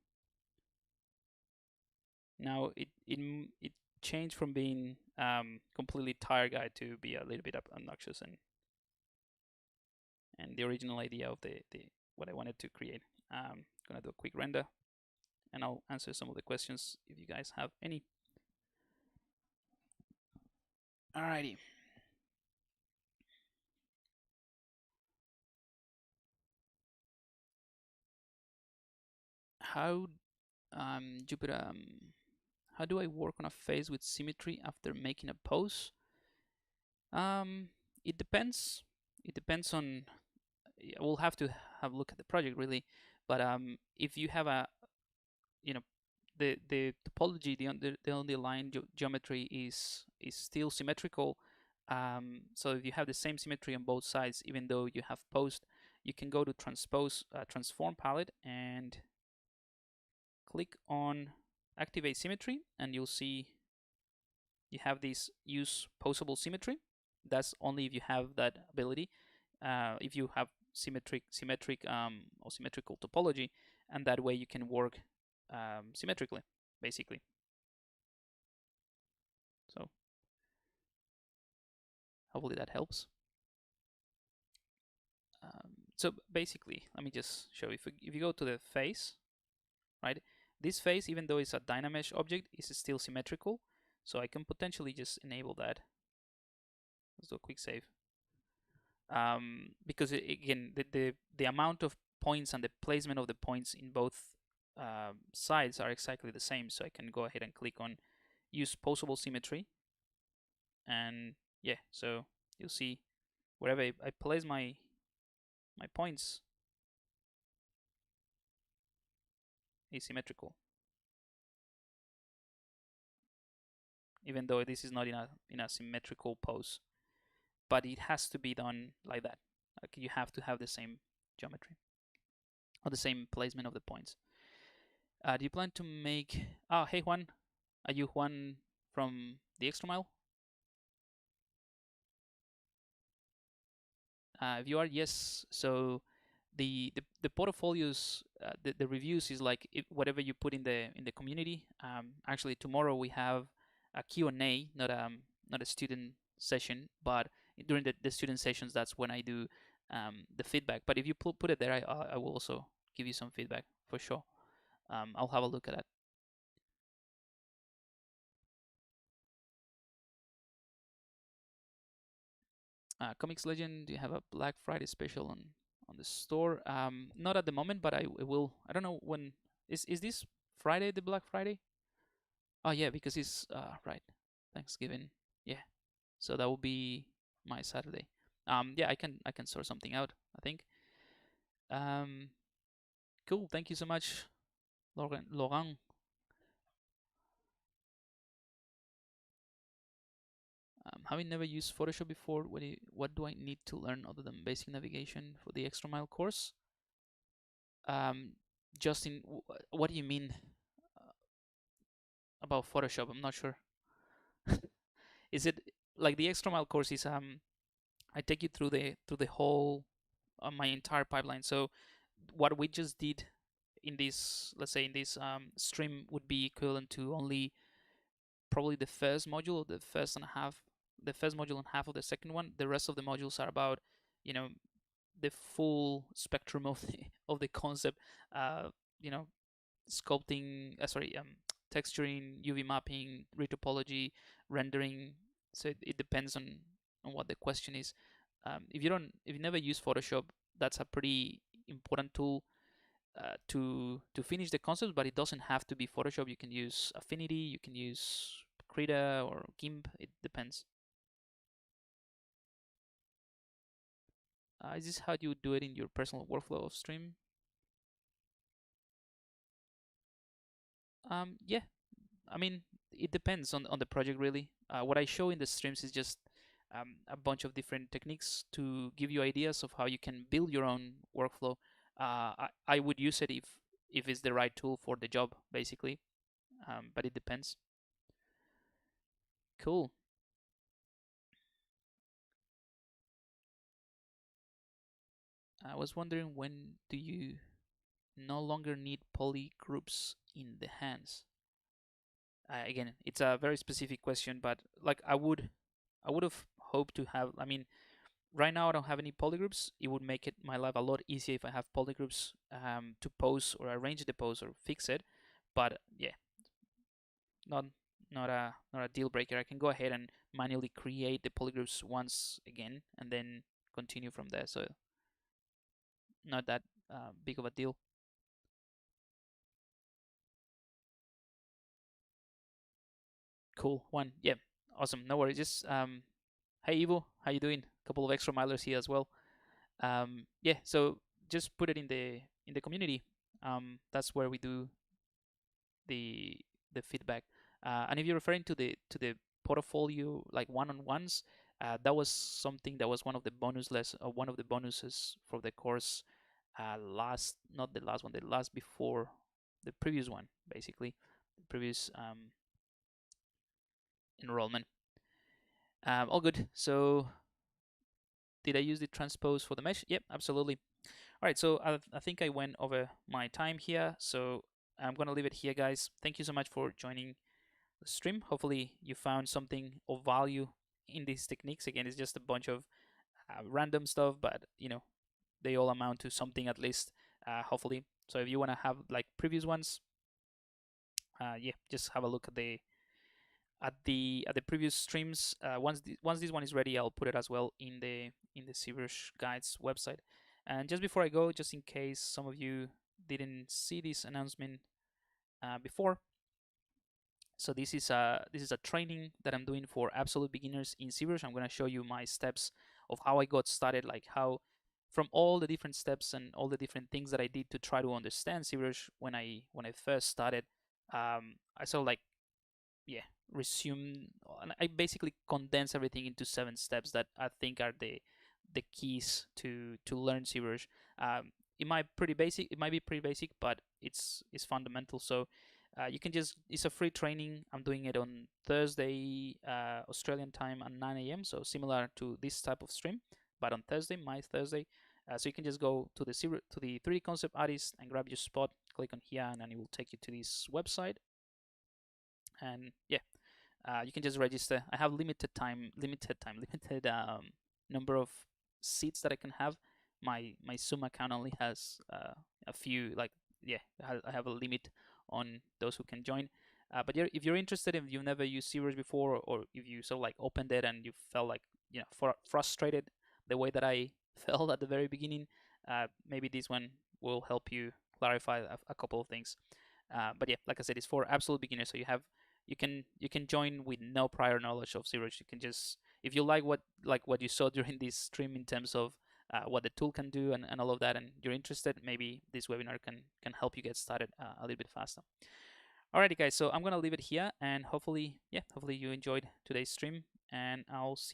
now it changed from being completely tire guide to be a little bit obnoxious and the original idea of the what I wanted to create. Gonna do a quick render, and I'll answer some of the questions if you guys have any. Alrighty. How Jupiter, how do I work on a face with symmetry after making a pose? It depends. It depends on. We'll have to have a look at the project really, but if you have a, you know, the topology, the underlying geometry is still symmetrical. So if you have the same symmetry on both sides, even though you have posed, you can go to transform palette and click on activate symmetry, and you'll see you have this use poseable symmetry. That's only if you have that ability. If you have symmetric or symmetrical topology, and that way you can work symmetrically, basically. So hopefully that helps. So basically, let me just show you. If you go to the face, right? This face, even though it's a Dynamesh object, is still symmetrical. So I can potentially just enable that. Let's do a quick save. Because again, the amount of points and the placement of the points in both sides are exactly the same. So I can go ahead and click on use poseable symmetry. And yeah, so you'll see wherever I place my points is symmetrical, even though this is not in a symmetrical pose. But it has to be done like that. Like you have to have the same geometry or the same placement of the points. Do you plan to make? Oh, hey Juan, are you Juan from the Extra Mile? If you are, yes. So the portfolios, the reviews is like whatever you put in the community. Actually, tomorrow we have a Q&A, not a student session, but during the student sessions, that's when I do the feedback. But if you put it there, I will also give you some feedback for sure. I'll have a look at that. Comics Legend, do you have a Black Friday special on the store? Not at the moment, but I will. I don't know when is this Friday, the Black Friday? Oh yeah, because it's right, Thanksgiving. Yeah, so that will be my Saturday. Yeah, I can sort something out, I think. Um, cool. Thank you so much, Laurent. Having never used Photoshop before, what do I need to learn other than basic navigation for the Extra Mile course? Um, Justin, what do you mean about Photoshop? I'm not sure. Is it like the Extra Mile course is I take you through the whole my entire pipeline. So what we just did in this, let's say in this stream, would be equivalent to only probably the first module, the first and a half, the first module and half of the second one. The rest of the modules are about, you know, the full spectrum of the concept. You know, sculpting, texturing, UV mapping, retopology, rendering. So it depends on what the question is. If you never use Photoshop, that's a pretty important tool to finish the concepts, but it doesn't have to be Photoshop. You can use Affinity, you can use Krita or GIMP. It depends. Is this how you do it in your personal workflow of stream? Yeah, I mean, it depends on the project really. What I show in the streams is just a bunch of different techniques to give you ideas of how you can build your own workflow. I would use it if it's the right tool for the job, basically. But it depends. Cool. I was wondering, when do you no longer need poly groups in the hands? Again, it's a very specific question, but like I would have hoped to have. I mean, right now I don't have any polygroups. It would make it my life a lot easier if I have polygroups to pose or arrange the pose or fix it. But yeah, not not a deal breaker. I can go ahead and manually create the polygroups once again and then continue from there. So not that big of a deal. Cool one. Yeah, awesome. No worries. Just hey Ivo, how you doing? A couple of extra milers here as well. Yeah, so just put it in the community. That's where we do the feedback. And if you're referring to the portfolio like one-on-ones, that was something that was one of the one of the bonuses for the course last, not the last one, the last before the previous one, basically the previous enrollment. All good. So did I use the transpose for the mesh? Yep, absolutely. All right, so I think I went over my time here, so I'm gonna leave it here, guys. Thank you so much for joining the stream. Hopefully you found something of value in these techniques. Again, it's just a bunch of random stuff, but you know, they all amount to something at least, hopefully. So if you wanna have like previous ones, yeah, just have a look at the previous streams. Once this one is ready, I'll put it as well in the ZBrush guides website. And just before I go, just in case some of you didn't see this announcement before, so this is a training that I'm doing for absolute beginners in ZBrush. I'm gonna show you my steps of how I got started, like how from all the different steps and all the different things that I did to try to understand ZBrush when I first started. I sort of like, yeah, resume, and I basically condense everything into 7 steps that I think are the keys to learn ZBrush. It might be pretty basic, but it's fundamental. So you can just, it's a free training. I'm doing it on Thursday Australian time at 9 a.m. So similar to this type of stream, but on Thursday, my Thursday. So you can just go to the 3D concept artist and grab your spot, click on here, and then it will take you to this website. And yeah, you can just register. I have limited number of seats that I can have. My Zoom account only has a few, like, yeah, I have a limit on those who can join. But if you're interested, if you've never used ZBrush before, or if you sort of like opened it and you felt like, frustrated the way that I felt at the very beginning, maybe this one will help you clarify a couple of things. But yeah, like I said, it's for absolute beginners. So you can join with no prior knowledge of ZBrush. You can just, if you like what you saw during this stream in terms of what the tool can do and all of that, and you're interested, maybe this webinar can help you get started a little bit faster. Alrighty, guys. So I'm gonna leave it here, and hopefully you enjoyed today's stream, and I'll see